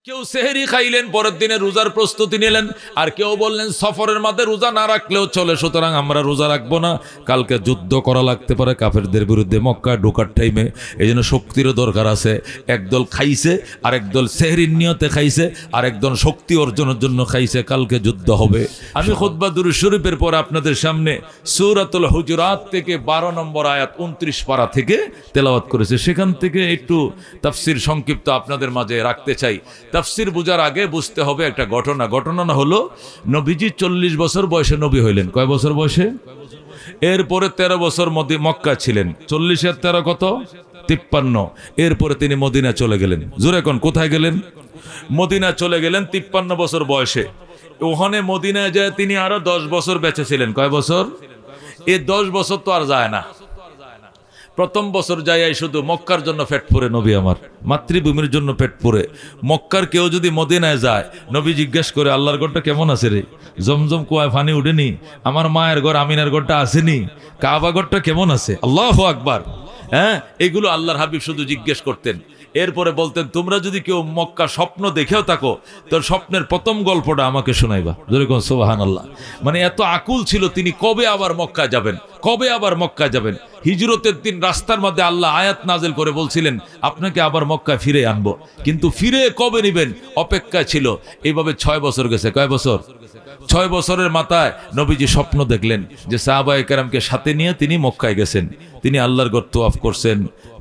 কেউ সেহরি খাইলেন, পরের দিনে রোজার প্রস্তুতি নিলেন, আর কেউ বললেন সফরের মধ্যে রোজা না রাখলেও চলে, সুতরাং আমরা রোজা রাখবো না, কালকে যুদ্ধ করা লাগতে পারে কাফেরদের বিরুদ্ধে মক্কায় ঢোকার টাইমে, এই জন্য শক্তিরও দরকার আছে। একদল খাইছে, আর একদল সেহরির নিয়তে খাইছে, আর একদল শক্তি অর্জনের জন্য খাইছে, কালকে যুদ্ধ হবে। আমি খুতবা দুরূদ শরীফের পর আপনাদের সামনে সূরাতুল হুজুরাত থেকে 12 নম্বর আয়াত 29 পারা থেকে তেলাওয়াত করেছে, সেখান থেকে একটু তাফসীর সংক্ষিপ্ত আপনাদের মাঝে রাখতে চাই। তাফসীর বোঝার আগে বুঝতে হবে একটা ঘটনা হলো নবীজি 40 বছর বয়সে নবী হইলেন। কয় বছর বয়সে? এরপরে 13 বছর মক্কা ছিলেন। 40 আর 13 কত? 53। এরপরে তিনি মদিনা চলে গেলেন। জোরে কোন, কোথায় গেলেন? মদিনা চলে গেলেন 53 বছর বয়সে। ওখানে মদিনায় যায় তিনি আরো 10 বছর বেঁচে ছিলেন। কয় বছর? এই 10 বছর তো আর যায় না। প্রথম বছর যাই শুধু মক্কার জন্য পেট পুরে নবী আমার, মাতৃভূমির জন্য পেট পুরে। মক্কার কেউ যদি মদিনায় যায়, নবী জিজ্ঞেস করে আল্লাহর ঘরটা কেমন আছে রে? জমজম কুয়ায় পানি উঠেনি? আমার মায়ের ঘর আমিনার ঘরটা আসেনি? কাবা ঘরটা কেমন আছে? আল্লাহু আকবার। হ্যাঁ, এগুলো আল্লাহর হাবিব শুধু জিজ্ঞেস করতেন। এরপরে বলতেন, তোমরা যদি কেউ মক্কা স্বপ্ন দেখেও থাকো, তোর স্বপ্নের প্রথম গল্পটা আমাকে শোনাইবা। যেরকম সুবহানাল্লাহ। মানে এত আকুল ছিল তিনি, কবে আবার মক্কা যাবেন, কবে আবার মক্কা যাবেন। হিজরতের দিন রাস্তার মধ্যে আল্লাহ আয়াত নাজিল করে বলছিলেন, আপনাকে আবার মক্কায় ফিরে আনবো, কিন্তু ফিরে কবে নিবেন অপেক্ষায় ছিল। এইভাবে 6 বছর গেছে। কয় বছর? 6 বছরের মাথায় নবীজি স্বপ্ন দেখলেন যে সাহাবায়ে কেরামকে সাথে নিয়ে তিনি মক্কায় গেছেন। তিনি আল্লাহর ঘর তওয়াফ করছেন,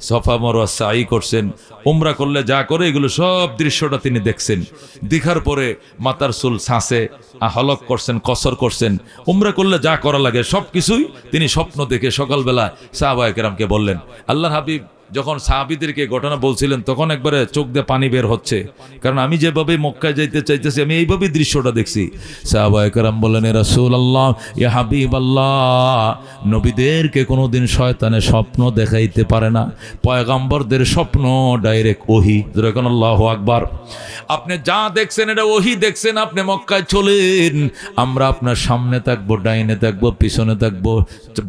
সফা মারওয়া সাই করছেন, উমরা করলে যা করে এগুলো সব দৃশ্যটা তিনি দেখছেন। দেখার পরে মাথার চুল ছাঁচে হলক করছেন, কসর করছেন, উমরা করলে যা করা লাগে সবকিছুই তিনি স্বপ্ন দেখে সকালবেলা সাহাবায়ে কেরামকে বললেন। আল্লাহর হাবিব যখন সাহাবীদেরকে ঘটনা বলছিলেন, তখন একবারে চোখ দিয়ে পানি বের হচ্ছে, কারণ আমি যেভাবে মক্কায় যাইতে চাইতেছি আমি এইভাবেই দৃশ্যটা দেখছি। সাহাবায়ে কেরাম বললেন, ইয়া রাসূলুল্লাহ, ইয়া হাবিবাল্লাহ, নবীদেরকে কোনোদিন শয়তানে স্বপ্ন দেখাইতে পারে না, পয়গম্বরদের স্বপ্ন ডাইরেক্ট ওহী। যেরকম আল্লাহু আকবার। আপনি যা দেখছেন এটা ওহী দেখছেন। আপনি মক্কায় চলেন, আমরা আপনার সামনে থাকবো, ডাইনে থাকবো, পিছনে থাকবো,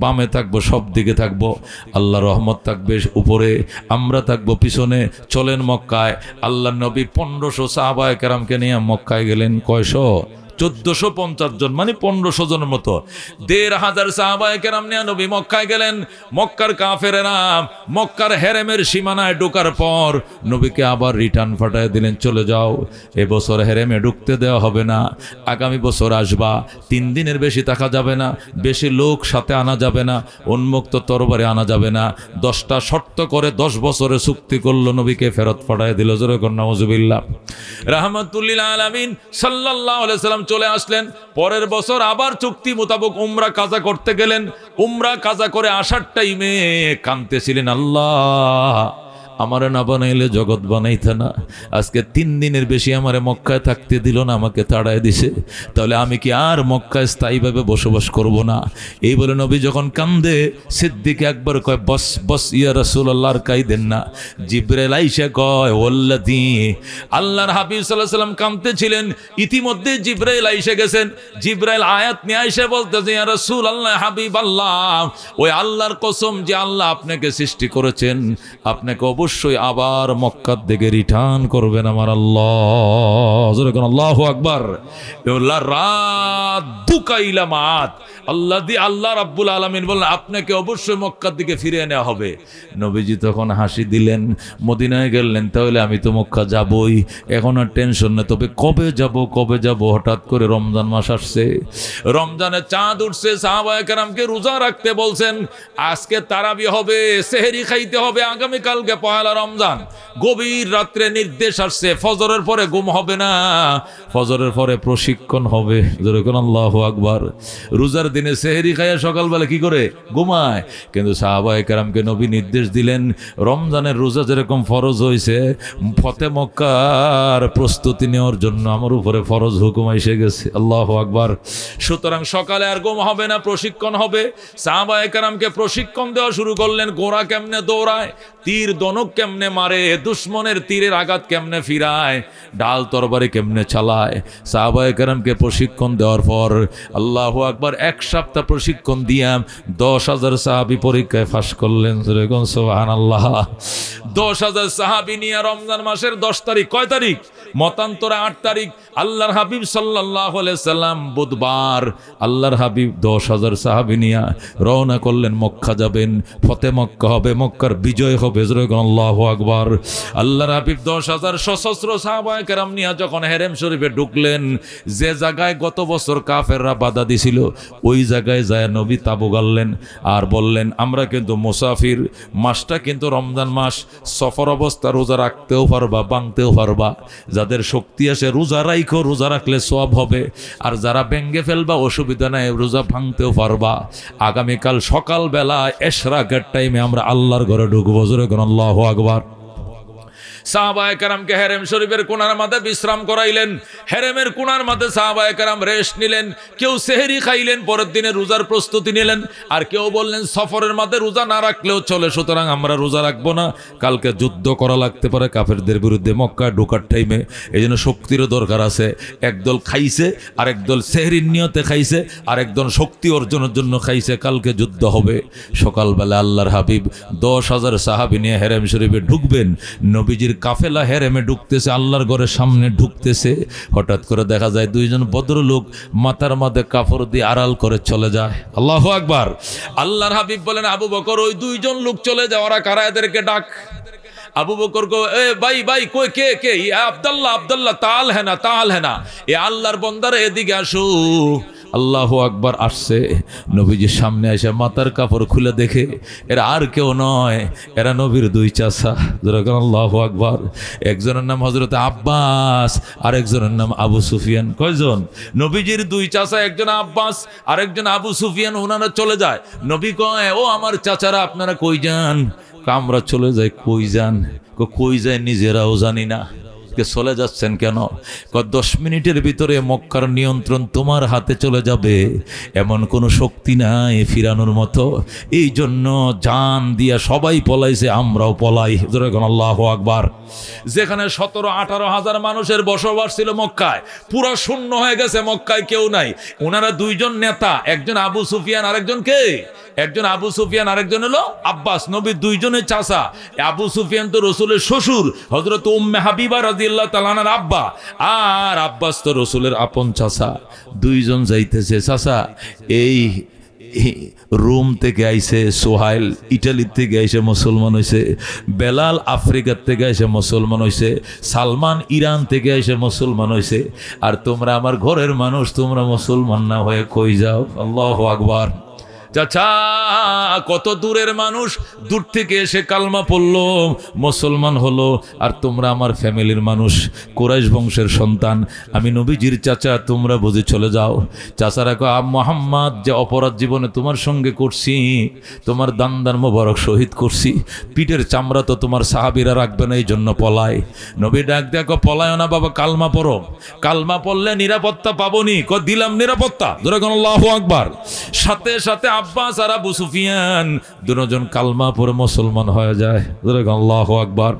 বামে থাকবো, সব দিকে থাকবো। আল্লাহ রহমত থাকবে উপরে, আমরা থাকবো পিছনে। চলেন মক্কায়। আল্লাহ নবী 1500 সাহাবায়ে কেরামকে নিয়ে মক্কায় গেলেন। কয়শো? 1450 জন, মানে 1500 জনের মতো। 1500 সাহাবায়ে কেরাম নিয়ে নবী মক্কায় গেলেন। মক্কার কাফেরেরা মক্কার হেরেমের সীমানায় ঢোকার পর নবীকে আবার রিটার্ন পাঠায় দিলেন, চলে যাও, এবছর হেরেমে ঢুকতে দেওয়া হবে না, আগামী বছর আসবা, 3 দিনের বেশি থাকা যাবে না, বেশি লোক সাথে আনা যাবে না, উন্মুক্ত তরবারি আনা যাবে না। 10টা শর্ত করে 10 বছরে চুক্তি করলো, নবীকে ফেরত পাঠায় দিল। জোরে কর নাউজুবিল্লাহ। রাহমাতুল্লিল আলামিন সাল্লাল্লাহু আলাইহি সাল্লাম চলে আসলেন। পরের বছর আবার চুক্তি মোতাবেক উমরা কাজা করতে গেলেন। উমরা কাজা করে আসার টাইমে কাঁদতেছিলেন, আল্লাহ আমারে না বানাইলে জগৎ বানাইতে না, আজকে 3 দিনের বেশি আমারে মক্কায় থাকতে দিল না, আমাকে তাড়ায় দিছে, তাহলে আমি কি আর মক্কায় স্থায়ীভাবে বসবাস করব না? এই বলে নবী যখন কান্দে, সিদ্দিক একবার কয়, বস বস ইয়া রাসূলুল্লাহ, আর কাইদেন না। জিবরাইল আইসা কয়, ওয়াল্লাযী, আল্লাহর হাবিব সাল্লাল্লাহু আলাইহি সাল্লাম কাঁদতেছিলেন, ইতিমধ্যে জিবরাইল আইসা গেছেন। জিবরাইল আয়াত নিয়ে আইসা বলতেছে, ইয়া রাসূলুল্লাহ, হাবিবাল্লাহ, ওই আল্লাহর কসম যে আল্লাহ আপনাকে সৃষ্টি করেছেন, আপনাকে অবশ্যই আবার মক্কার দিকে রিটার্ন করবেন আমার আল্লাহ। যেরকম আল্লাহু আকবার। রাদ্দুকা ইলা মাআদ, আল্লাহ রাব্বুল আলামিন বললেন, আপনাকে অবশ্যই মক্কার দিকে ফিরিয়ে নেওয়া হবে। নবীজি তখন হাসি দিলেন, মদিনায় গেলেন, তাহলে আমি তো মক্কা যাবই, এখন আর টেনশন নেই, তবে কবে যাব। হঠাৎ করে রমজান মাস আসছে, রমজানের চাঁদ উঠছে, সাহাবায়ে কেরামকে রোজা রাখতে বলছেন। আজকে তারাবি হবে, সেহরি খাইতে হবে, আগামীকালকে পহেলা রমজান। গভীর রাত্রে নির্দেশ আসছে, ফজরের পরে ঘুম হবে না, ফজরের পরে প্রশিক্ষণ হবে। যেরকম আল্লাহু আকবার। রোজার দিনে সেহরি খাইয়া সকালবেলা কি করে? ঘুমায়। কিন্তু সাহাবায়ে কেরামকে নবী নির্দেশ দিলেন, রমজানের রোজা যেরকম ফরজ হয়েছে, ফতে মক্কার প্রস্তুতি নেওয়ার জন্য আমার উপরে ফরজ হুকুম এসে গেছে। আল্লাহু আকবার। সুতরাং সকালে আর ঘুম হবে না, প্রশিক্ষণ হবে। সাহাবায়ে কেরামকে প্রশিক্ষণ দেওয়া শুরু করলেন, ঘোড়া কেমনে দৌড়ায়, তীর দনক ধনুক কেমনে মারে, দুশ্মনের তীরের আঘাত কেমনে ফিরায়, ডাল তরবারি কেমনে চালায়। সাহাবায়ে কেরামকে প্রশিক্ষণ দেওয়ার পর আল্লাহু আকবার 1 সপ্তাহ প্রশিক্ষণ দিয়া 10,000 সাহাবী পরীক্ষায় পাস করলেন। সুবহানাল্লাহ। 10,000 সাহাবী নিয়ে রমজান মাসের 10 তারিখ, কয় তারিখ? মতান্তরে 8 তারিখ। আল্লাহর হাবিব সাল্লাল্লাহু আলাইহি সাল্লাম বুধবার আল্লাহর হাবিব 10,000 সাহাবী নিয়ে রওনা করলেন। মক্কা যাবেন, ফতে মক্কা হবে, মক্কার বিজয় হবে। আল্লাহু আকবার। আল্লাহর হাবিব 10,000 সশস্ত্র সাহাবায়ে কেরাম নিয়ে যখন হেরেম শরীফে ঢুকলেন, যে জায়গায় গত বছর কাফেররা বাধা দিছিল ওই জায়গায় যায় নবী তাবু গাড়লেন আর বললেন, আমরা কিন্তু মুসাফির, মাসটা কিন্তু রমজান মাস, সফর অবস্থা রোজা রাখতেও পারবা, ভাঙতেও পারবা। যাদের শক্তি আছে রোজা রাখো, রোজা রাখলে সওয়াব হবে। আর যারা ভেঙ্গে ফেলবা অসুবিধা নাই, রোজা ভাঙতেও পারবা। আগামীকাল সকালবেলা এশরাকের টাইমে আমরা আল্লাহর ঘরে ঢুকবো। জোরে কোন আল্লাহু আকবার। সাহাবায়ে কেরামকে হেরেম শরীফের কোণার মাঝে বিশ্রাম করাইলেন। হেরেমের কোণার মাঝে সাহাবায়ে কেরাম রেস্ট নিলেন। কেউ সেহরি খাইলেন, পরের দিনে রোজার প্রস্তুতি নিলেন। আর কেউ বললেন সফরের মাঝে রোজা না রাখলেও চলে, সুতরাং আমরা রোজা রাখবো না, কালকে যুদ্ধ করা লাগতে পারে কাফেরদের বিরুদ্ধে মক্কা ঢোকার টাইমে, এই জন্য শক্তিরও দরকার আছে। একদল খাইছে, আর একদল সেহরির নিয়তে খাইছে, আর একদল শক্তি অর্জনের জন্য খাইছে, কালকে যুদ্ধ হবে। সকালবেলা আল্লাহর হাবিব 10,000 সাহাবী নিয়ে হেরেম শরীফে ঢুকবেন। নবীজির কাফেলা হেরেমে ঢুকতেছে, আল্লাহর ঘরের সামনে ঢুকতেছে। হঠাৎ করে দেখা যায় 2জন ভদ্রলোক মাথার মাঝে কাপড় দিয়ে আড়াল করে চলে যায়। আল্লাহু আকবার। আল্লাহর হাবিব বলেন, আবু বকর, ওই 2জন লোক চলে যাওয়ারা কারা, এদেরকে ডাক। আবু বকর কো, এ ভাই ভাই, কই কে কে? আব্দুল্লাহ, আব্দুল্লাহ, তাল হ্যাঁ না, তাল হ্যাঁ না, এ আল্লাহর বান্দারা এদিকে আসো। আল্লাহু আকবার। আসছে, নবীজির সামনে এসে মাথার কাপড় খুলে দেখে এরা আর কেউ নয়, এরা নবীর 2 চাচা। আল্লাহু আকবার। একজনের নাম হযরত আব্বাস, আর একজনের নাম আবু সুফিয়ান। কয়জন? নবীজির 2 চাচা, একজন আব্বাস আর একজন আবু সুফিয়ান। ওনারা চলে যায়। নবী কয়, ও আমার চাচারা, আপনারা কই যান? আমরা চলে যাই। কই যান? কই যায় নিজেরাও জানি না। চলে যাচ্ছেন কেন? 10 মিনিটের ভিতরে মক্কার নিয়ন্ত্রণ তোমার হাতে চলে যাবে, এমন কোনো শক্তি নাই ফিরানোর মতো। এই জন্য জান দিয়া সবাই পলাইছে, আমরাও পলাই। আল্লাহু আকবার। যেখানে 17-18 হাজার মানুষের বসবাস ছিল মক্কায়, পুরো শূন্য হয়ে গেছে, মক্কায় কেউ নাই। ওনারা 2জন নেতা, একজন আবু সুফিয়ান, আরেকজন কে? একজন আবু সুফিয়ান, আরেকজন হলো আব্বাস, নবীর 2জনের চাচা। আবু সুফিয়ান তো রসুলের শ্বশুর, হযরত উম্মে হাবিবা রাদিয়াল্লাহু তাআলা আনহার আব্বা, আর আব্বাস তো রসুলের আপন চাচা। 2জন যাইতেছে। চাচা, এই রোম থেকে আইছে সোহাইল, ইটালির থেকে আইসে মুসলমান হয়েছে, বেলাল আফ্রিকার থেকে আইসে মুসলমান হয়েছে, সালমান ইরান থেকে আইসে মুসলমান হয়েছে, আর তোমরা আমার ঘরের মানুষ, তোমরা মুসলমান না হয়ে কই যাও? আল্লাহু আকবার। চাচা, কত দূরের মানুষ, দূর থেকে এসে কালমা পড়লো, মুসলমান হলো, আর তোমরা আমার ফ্যামিলির মানুষ, কুরাইশ বংশের সন্তান, আমি নবীজির চাচা, তোমরা বুঝে চলে যাও। চাচারা কয়, মুহাম্মদ যে অপরাধ জীবনে তোমার সঙ্গে করছি, তোমার দান্দার মোবারক শহীদ করছি, পিঠের চামড়া তো তোমার সাহাবীরা রাখবে না, এই জন্য পলাই। নবী ডাক দেখো, পলায় না বাবা, কালমা পড়ো, কালমা পড়লে নিরাপত্তা পাবনি। দিলাম নিরাপত্তা। আল্লাহু আকবার। সাথে সাথে আব্বাস আর আবু সুফিয়ান 2জন কালমা পড়ে মুসলমান হয়ে যায়। আল্লাহু আকবার।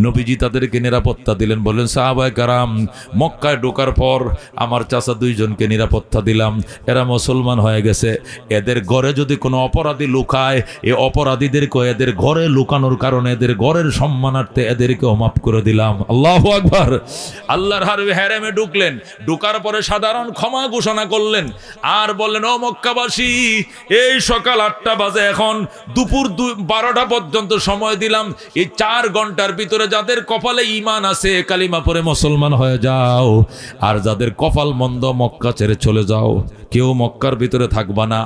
নবীজি তাদেরকে নিরাপত্তা দিলেন, বললেন, সাহাবায়ে কেরাম, মক্কায় ঢোকার পর আমার চাচা 2জনকে নিরাপত্তা দিলাম, এরা মুসলমান হয়ে গেছে। এদের ঘরে যদি কোনো অপরাধী লুকায়, এই অপরাধীদেরকে এদের ঘরে লুকানোর কারণে এদের ঘরের সম্মানার্থে এদেরকেও মাফ করে দিলাম। আল্লাহু আকবার। আল্লাহর হাবিব হেরেমে ঢুকলেন, ঢোকার পরে সাধারণ ক্ষমা ঘোষণা করলেন, আর বললেন, ও মক্কাবাসী, এই সকাল 8টা বাজে, এখন দুপুর 12টা পর্যন্ত সময় দিলাম, এই 4 ঘন্টার ভিতরে যাদের কপালে ঈমান আছে কালিমা পড়ে মুসলমান হয়ে যাও, আর যাদের কপাল মন্দ মক্কা ছেড়ে চলে যাও, কেউ মক্কার ভিতরে থাকবা না।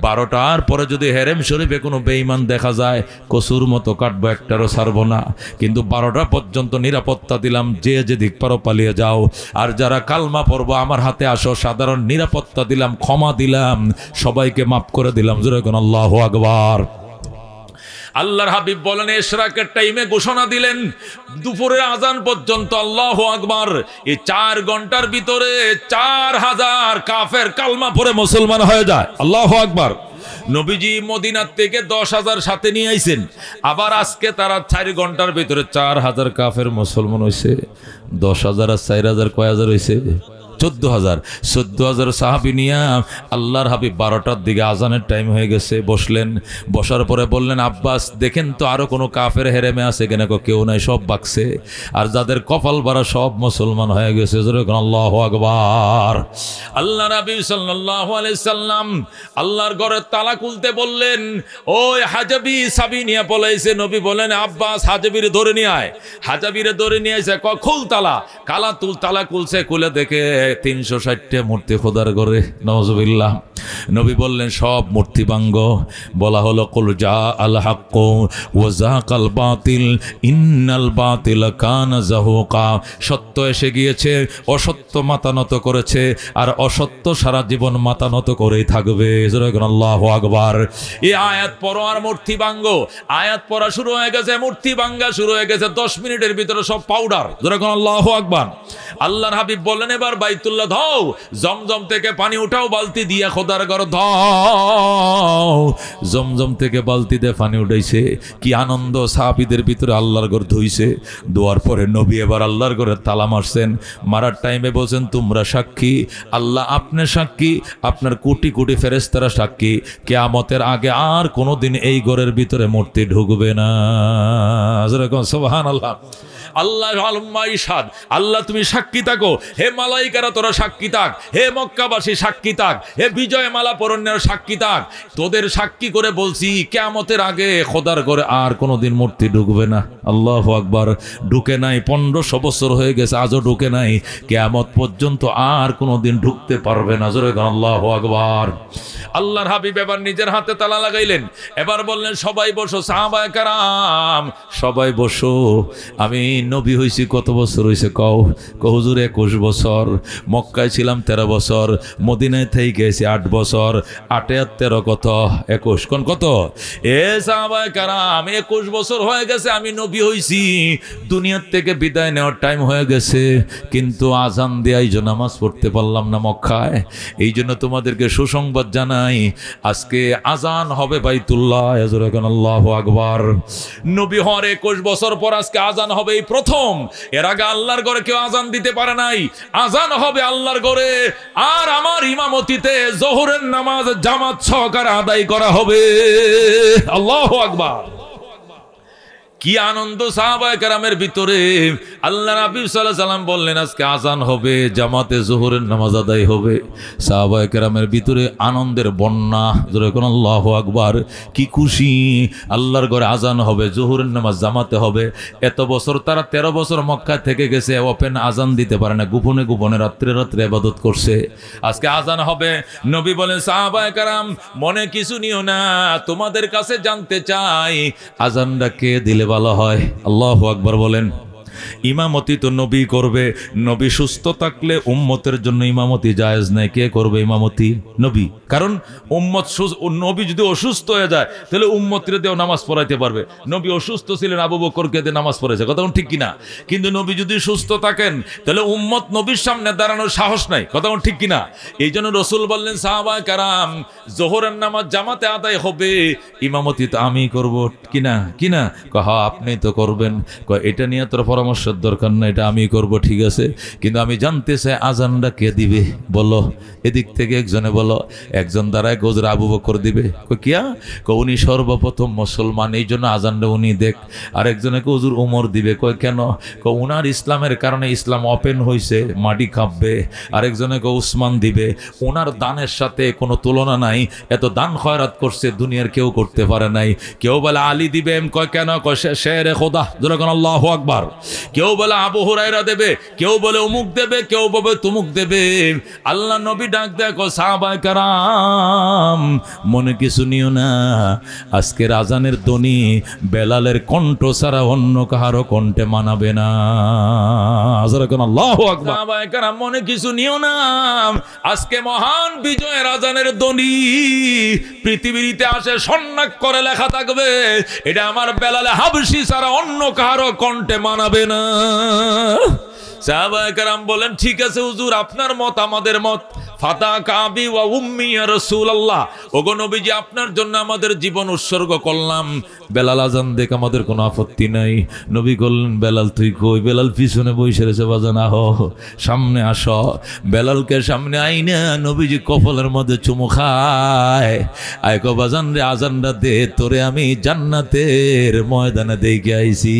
12টার পরে যদি হেরেম শরীফে কোনো বেঈমান দেখা যায়, কসুর মতো কাটবো, একটারও ছাড়বো না। কিন্তু 12টা পর্যন্ত নিরাপত্তা দিলাম, যে যেদিক পারো পালিয়ে যাও, আর যারা কালমা পড়বো আমার হাতে আসো, সাধারণ নিরাপত্তা দিলাম, ক্ষমা দিলাম, সবাইকে মাফ করে দিলাম। জোরে কোন আল্লাহু আকবার। আল্লাহর হাবিব বলেন, ইশরাকের টাইমে ঘোষণা দিলেন, দুপুরের আজান পর্যন্ত, আল্লাহু আকবার, এই 4 ঘন্টার ভিতরে 4000 কাফের কালমা পড়ে মুসলমান হয়ে যায়। আল্লাহু আকবার। নবীজি মদিনার থেকে 10,000 সাথে নিয়ে আইছেন, আবার আজকে তারা 4 ঘন্টার ভিতরে 4,000 কাফের মুসলমান হয়েছে। 10,000 আর 4,000 কয় হাজার হয়েছে? 14,000 সাহাবী নিয়া আল্লাহর হাবিব 12টার দিকে আজানের টাইম হয়ে গেছে, বসলেন। বসার পরে বললেন, আব্বাস দেখেন তো আরো কোনো কাফের হেরেমে আছে কিনা? কেউ নাই, সব বাকছে। আর যাদের কপাল বাড়া সব মুসলমান হয়ে গেছে। আল্লাহু আকবার। আল্লাহ নবী সাল্লাল্লাহু আলাইহি সাল্লাম আল্লাহর ঘরের তালা খুলতে বললেন, ওই হাজাবি সাবি নিয়ে পলাইছে। নবী বলেন, আব্বাস হাজাবির ধরে নিয়ে আয়। হাজাবিরে ধরে নিয়ে এসে খুল তালা। তালা খুলছে, খুলে দেখে 360টা মূর্তি খোদার ঘরে। নাউজুবিল্লাহ। নবী বললেন, সব মূর্তি ভাঙ্গ। বলা হলো, কুল জা আল হক ওয়া যাকাল বাতিল ইন্নাল বাতিল কানা যাহুকা। সত্য এসে গিয়েছে, অসত্য মাথা নত করেছে, আর অসত্য সারা জীবন মাথা নত করেই থাকবে। আল্লাহু আকবার। এই আয়াত পড়ো আর মূর্তি ভাঙ্গ। আয়াত পড়া শুরু হয়ে গেছে, মূর্তি ভাঙ্গা শুরু হয়ে গেছে। 10 মিনিটের ভিতরে সব পাউডার। আল্লাহু আকবার। আল্লাহর হাবিব বললেন, এবার বাইতুল্লাহ ধাও, জমজম থেকে পানি উঠাও, বালতি দিয়ে খোদার ঘর ধাও। জমজম থেকে বালতি দিয়ে পানি উঠাইছে। কি আনন্দ সাহাবীদের ভিতরে। আল্লাহর ঘর ধুইছে। ধোয়ার পরে নবী এবার আল্লাহর ঘরে তালা মারছেন। মারার টাইমে বলছেন, তোমরা সাক্ষী, আল্লাহ আপনি সাক্ষী, আপনার কোটি কোটি ফেরেশতারা সাক্ষী, কিয়ামতের আগে আর কোনোদিন এই ঘরের ভিতরে মূর্তি ঢুকবে না। সুবহানাল্লাহ। আল্লাহ আলমাইশাদ, আল্লাহ তুমি সাক্ষী থাকো। হে মালাইকারা তোরা সাক্ষী থাক, হে মক্কাবাসী সাক্ষী থাক, হে বিজয়মালা পরণ্যের সাক্ষী থাক। তোদের সাক্ষী করে বলছি, কিয়ামতের আগে খোদার ঘরে আর কোনোদিন মূর্তি ঢুকবে না। আল্লাহু আকবার। ঢুকে নাই, 1500 বছর হয়ে গেছে, আজও ঢুকে নাই। কিয়ামত পর্যন্ত আর কোনোদিন ঢুকতে পারবে না। জোরে আল্লাহু আকবার। আল্লাহর হাবিব এবার নিজের হাতে তালা লাগাইলেন। এবার বললেন, সবাই বসো। সাহাবায়ে কেরাম সবাই বসো। আমি নবী হইছি কত বছর হইছে? কও। হুজুর 21 বছর। মক্কায় ছিলাম 13 বছর, মদিনায় থেকে গেছি 8 বছর। 8 আর 13 কত? 21। কোন কত? এ সাহাবায়ে কেরাম 21 বছর হয়ে গেছে আমি নবী হইছি, দুনিয়ার থেকে বিদায় নেওয়ার টাইম হয়ে গেছে, কিন্তু আজান দেয়াই জন্য নামাজ পড়তে পারলাম না মক্কায়। এই জন্য তোমাদেরকে সুসংবাদ জানাই, আজকে আজান হবে বাইতুল্লাহ। আল্লাহু আকবার। নবী হওয়ার 21 বছর পর আজকে আজান হবে এই প্রথম। এর আগে আল্লাহর ঘরে কেউ আজান দিতে পারে নাই। আজান হবে আল্লাহর ঘরে, আর আমার ইমামতিতে জোহরের নামাজ জামাত সহকারে আদায় করা হবে। আল্লাহু আকবার। কি আনন্দ সাহাবায়ে কেরামের ভিতরে। আল্লাহ নবী সাল্লাল্লাহু আলাইহি সাল্লাম বললেন, আজকে আজান হবে, জামাতে জোহরের নামাজ আদায় হবে। সাহাবায়ে কেরামের ভিতরে আনন্দের বন্যা। যখন আল্লাহু আকবার, কি খুশি। আল্লাহর ঘরে আজান হবে, জোহরের নামাজ জামাতে হবে। এত বছর তারা 13 বছর মক্কা থেকে গেছে, ওপেন আজান দিতে পারে না, গোপনে গোপনে রাত্রে রাত্রে ইবাদত করছে। আজকে আজান হবে। নবী বলেন, সাহাবায়ে কেরাম মনে কিছু নিও না, তোমাদের কাছে জানতে চাই আজানটা কে দিলে ভালো হয়? আল্লাহু আকবার বলেন। ইমামতি তো নবী করবে। নবী সুস্থ থাকলে উম্মতের জন্য ইমামতি জায়েজ নাই। কে করবে ইমামতি? নবী। কারণ উম্মত, নবী যদি অসুস্থ হয়ে যায় তাহলে উম্মতরে দিয়েও নামাজ পড়াইতে পারবে। নবী অসুস্থ ছিলেন, আবু বকরকে দিয়ে নামাজ পড়াইছে, কথা ঠিক কিনা? কিন্তু নবী যদি সুস্থ থাকেন তাহলে উম্মত নবীর সামনে দাঁড়ানোর সাহস নাই, কথা ঠিক কিনা? এই জন্য রসুল বললেন, সাহাবায়ে কেরাম জোহরের নামাজ জামাতে আদায় হবে, ইমামতি তো আমি করব কিনা? কিনা? হ্যাঁ আপনি তো করবেন। এটা নিয়ে তোর পরামর্শের দরকার না, এটা আমি করব, ঠিক আছে, কিন্তু আমি জানতে চাই আজানটা কে দিবে? বলো। এদিক থেকে একজনে বলো। একজন দাঁড়ায়, হুজুর আবু বকর দিবে। কিয়া? উনি সর্বপ্রথম মুসলমান, এই জন্য আজানটা উনি দেখ। আরেকজনে হুজুর ওমর দিবে। কেন? উনার ইসলামের কারণে ইসলাম ওপেন হয়েছে, মাটি কাঁপবে। আরেকজনে উসমান দিবে, ওনার দানের সাথে কোনো তুলনা নাই, এত দান খয়রাত করছে দুনিয়ার কেউ করতে পারে নাই। কেউ বলে আলী দিবে। কেন? শেরে খোদা। যখন আল্লাহু আকবার। কেউ বলে আবু হুরায়রা দেবে, কেউ বলে অমুক দেবে, কেউ বলে তুমুক দেবে। আল্লাহ নবী ডাক দেখো, সাহাবায়ে কেরাম মনে কিছু নিও না, আজকের আজানের ধ্বনি বেলালের কণ্ঠ ছাড়া অন্য কাহারও কণ্ঠে মানাবে না। আল্লাহু আকবার। সাহাবায়ে কেরাম মনে কিছু নিও না, আজকে মহান বিজয়ের আজানের ধ্বনি পৃথিবীর ইতিহাসে স্বর্ণাক্ষরে লেখা থাকবে, এটা আমার বেলালে হাবশী ছাড়া অন্য কাহারও কণ্ঠে মানাবে না। সাহাবায়ে কেরাম বলেন, ঠিক আছে হুজুর, আপনার মত আমাদের মত। ফাদাকা আবি ওয়া উম্মি ইয়া রাসূলুল্লাহ, ওগো নবীজি আপনার জন্য আমাদের জীবন উৎসর্গ করলাম। বেলাল আজান দেখ, আমাদের কোনো আপত্তি নাই। নবী বললেন, বেলাল তুই কই? বেলাল পিছনে বসে রয়েছে, বাজান আহ সামনে আস। বেলালকে সামনে আইনা নবীজি কপালের মধ্যে চুমু খায়, আয় কো বাজান রে, আজানটা দে, তোরে আমি জান্নাতের ময়দানে দেখে আইছি।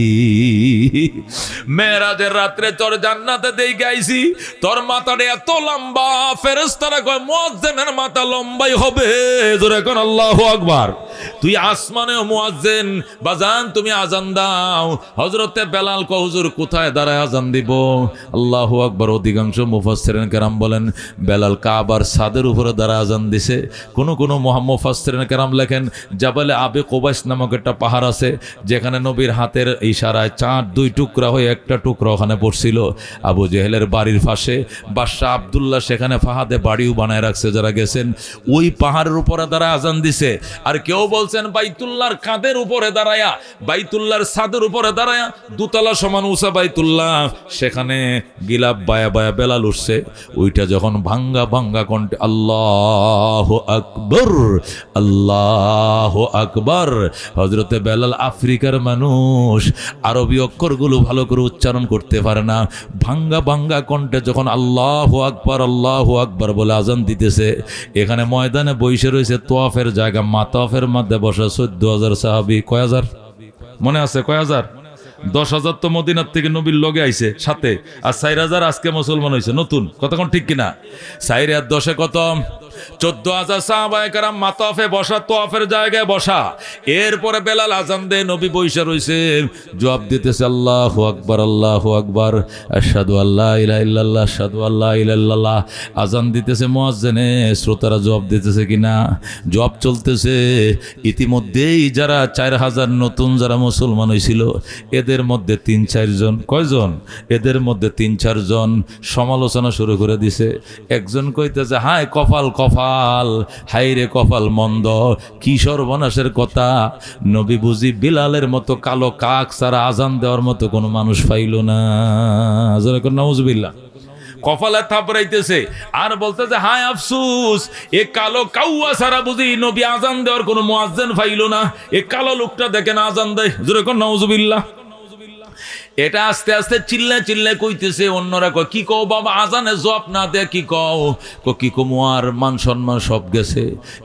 মেরাজের রাত্রে তোর জান্নাতে দেখে আইছি। তোর মাথাটা এত লম্বা, ফেরেশতারা কয় মুয়াজ্জিনের মাথা লম্বাই হবে। জোরে কোন আল্লাহু আকবার। তুই আসমানে মুয়াজ্জিন, বাজান তুমি আজান দাও। হযরতে বেলাল কয় হুজুর কোথায় দাঁড়ায় আজান দিব? আল্লাহু আকবার। অধিকাংশ মুফাসসিরিন কেরাম বলেন বেলাল কাবার ছাদের উপরে দাঁড়ায় আজান দিছে। কোন মুফাসসিরিন কেরাম লেখেন জাবালে আবে কোবাইস নামক একটা পাহাড় আছে, যেখানে নবীর হাতের ইশারায় চাঁদ দুই টুকরা হয়ে একটা টুকরা ওখানে পড়ছিল। আবু জেহেলের বাড়ির পাশে বাদশাহ আব্দুল্লাহ সেখানে ফাহাদে বাড়িও বানায় রাখছে, যারা গেছেন ওই পাহাড়ের উপরে দাঁড়ায় আজান দিছে। আর কেউ বলছেন বাইতুল্লাহর কাঁধের উপরে দাঁড়ায়া, বাইতুল্লাহর ছাদের উপরে দাঁড়ায়া, দুতলা সমান উঁচা বাইতুল্লাহ, সেখানে গিলাপ বায়া বায়া বেলাল উঠছে। ওইটা যখন ভাঙ্গা ভাঙ্গা কণ্ঠে আল্লাহু আকবার, আল্লাহু আকবার। হযরতে বেলাল আফ্রিকার মানুষ, আরবি অক্ষরগুলো ভালো করে উচ্চারণ করতে পারে না। ভাঙ্গা ভাঙ্গা কণ্ঠে যখন আল্লাহু আকবার, আল্লাহু আকবার বলে আজান দিতেছে, এখানে ময়দানে বসে রয়েছে তোয়াফের জায়গা, মাতাফের মধ্যে বসা 14,000 সাহাবী। কয় হাজার মনে আছে? কয় হাজার? 10,000 তো মদিনার থেকে নবীর লগে আইছে সাথে, আর 4,000 আজকে মুসলমান হয়েছে নতুন। কতক্ষণ ঠিক কিনা? 4 আর 10 কত? 14,000 সাহাবায়ে কেরাম মাতাফে বসা, তোয়াফের জায়গায় বসা। এরপরে বেলাল আজান দে, নবী বইসা রইছে, জবাব দিতেছে আল্লাহু আকবার, আল্লাহু আকবার, আশহাদু আল্লা ইলাহা ইল্লাল্লাহ, আশহাদু আল্লা ইলাহা ইল্লাল্লাহ। আজান দিতেছে মুয়াজ্জিনে, শ্রোতারা জবাব দিতেছে কিনা? জবাব চলতেছে। ইতিমধ্যেই যারা 4,000 নতুন যারা মুসলমান হয়েছিল, এদের মধ্যে 3-4 জন, কয়জন? এদের মধ্যে 3-4 জন সমালোচনা শুরু করে দিছে। একজন কইতেছে হায় কপাল কপাল, হাই রে কপাল মন্দ, কি সর্বনাশের কথা। নবী বুঝি বিলালের মতো কালো কাক ছাড়া আজান দেওয়ার মতো কোনো মানুষ পাইল না। নাউজুবিল্লাহ। কপালে থাপড়াইতেছে আর বলতেছে হায় আফসুস, এ কালো কাউয়া ছাড়া বুঝি নবী আজান দেওয়ার কোনো মুয়াজ্জিন পাইল না। এ কালো লোকটা দেখেন আজান দেয়। জোরে কোন নাউজুবিল্লাহ। এটা আস্তে আস্তে চিল্লা চিল্লা কইতেছে। অন্যরা কয় কি কও বাবা, আজানে জবাব না দেয়া কি কও? কি কমু, আর মান সম্মান সব গেছে।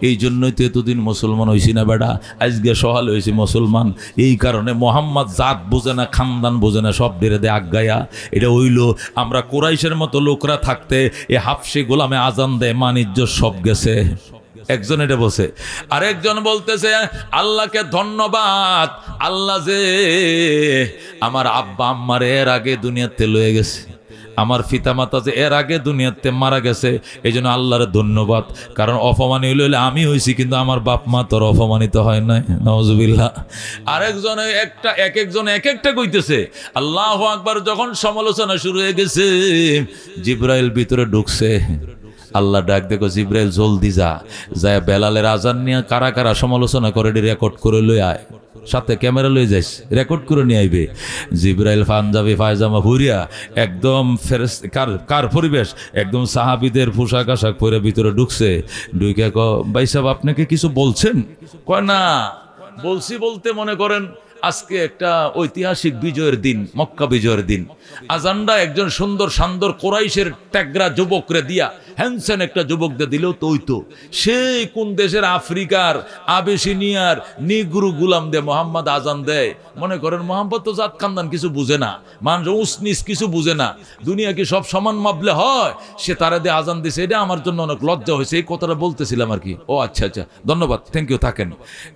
এই জন্যই তো এতদিন মুসলমান হইছি না বেটা, আজকে সহাল হয়েছি মুসলমান। এই কারণে মোহাম্মদ জাত বোঝে না, খানদান বোঝে না, সব বেড়ে দেয় আজ্ঞায়া। এটা হইল আমরা কুরাইশের মতো লোকরা থাকতে এ হাফসি গোলামে আজান দেয়, মানিজ্য সব গেছে। একজন এটা বলছে, আরেকজন বলতেছে আল্লাহকে ধন্যবাদ, আল্লাহ যে আমার আব্বা আম্মার এর আগে দুনিয়াতে লয়ে গেছে, আমার পিতামাতা যে এর আগে দুনিয়াতে মারা গেছে, এই জন্য আল্লাহর ধন্যবাদ। কারণ অপমানিত হইলে আমি হয়েছি, কিন্তু আমার বাপ মা তোর অপমানিত হয় নাই। নাউজুবিল্লাহ। আরেকজন এক একজন এক একটা কইতেছে। আল্লাহু আকবার। যখন সমালোচনা শুরু হয়ে গেছে, জিবরাইল ভিতরে ঢুকছে। আল্লাহ ডাক দেখো, জিবরাইল জলদি যায় বেলালের আজান নিয়ে কারা কারা সমালোচনা করে রেকর্ড করে লই আয়, সাথে ক্যামেরা লই যাইস, রেকর্ড করে নিয়ে আইবে। জিবরাইল পাঞ্জাবি পায়জামা ভুরিয়া একদম কার পরিবেশ, একদম সাহাবীদের পোশাক আশাক পরে ভিতরে ঢুকছে। ঢুকে ভাই সাহেব আপনাকে কিছু বলছেন? কয় না, বলছি বলতে মনে করেন আজকে একটা ঐতিহাসিক বিজয়ের দিন, মক্কা বিজয়ের দিন। আজানটা একজন সুন্দর সান্দর কোরাইশের ট্যাগরা যুবকরে দিয়া, হ্যান্ডসেন একটা যুবকদের দিলেও তো হইতো। সেই কোন দেশের আফ্রিকার আবেসিনিয়ার নিগ্রু গুলাম দে মোহাম্মদ আজান দেয়। মনে করেন মোহাম্মদ তো জাত খানদান কিছু বুঝে না, মানুষ উসনিস কিছু বুঝে না, দুনিয়া কি সব সমান মাপলে হয়? সে তারা দিয়ে আজান দিছে, এটা আমার জন্য অনেক লজ্জা হয়েছে। এই কথাটা বলতেছিলাম আর কি। ও আচ্ছা আচ্ছা, ধন্যবাদ, থ্যাংক ইউ, থাকেন।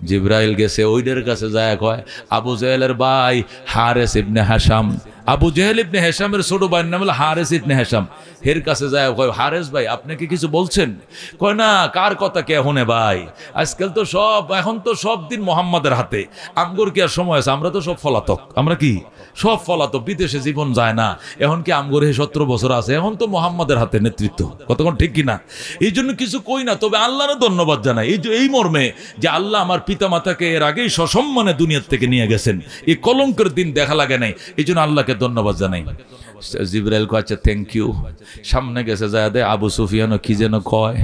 জিবরাইল গেছে ওইদের কাছে যায়, কয় আবু জেহেলের ভাই হারেস ইবনে হাসাম। আবু জেহেল ইবনে হেশামের ছোট ভাইয়ের নাম হলো হারেস ইবনে হেশাম। এর কাছে যায়, কয় হারেস ভাই আপনি কি কিছু বলছেন? কয় না, কার কথা কে হনে ভাই, আজকাল তো সব, এখন তো সব দিন মোহাম্মদের হাতে। আমগোর কি আর সময় আছে? আমরা তো সব ফলাতক, আমরা কি সব ফলাতক, বিদেশে জীবন যায় না। এখন কি আমগোর 17 বছর আছে? এখন তো মোহাম্মদের হাতে নেতৃত্ব। কতক্ষণ ঠিক কিনা? এই জন্য কিছু কই না, তবে আল্লাহর ধন্যবাদ জানাই এই মর্মে যে আল্লাহ আমার পিতা মাতাকে এর আগেই সসম্মানে দুনিয়ার থেকে নিয়ে গেছেন। এই কলঙ্কের দিন দেখা লাগে নাই, এই জন্য আল্লাহকে ধন্যবাদ জানাই। জিবরাইল কয় আচ্ছা থ্যাংক ইউ। সামনে গেছে যায় দে আবু সুফিয়ানও কি যেন কয়।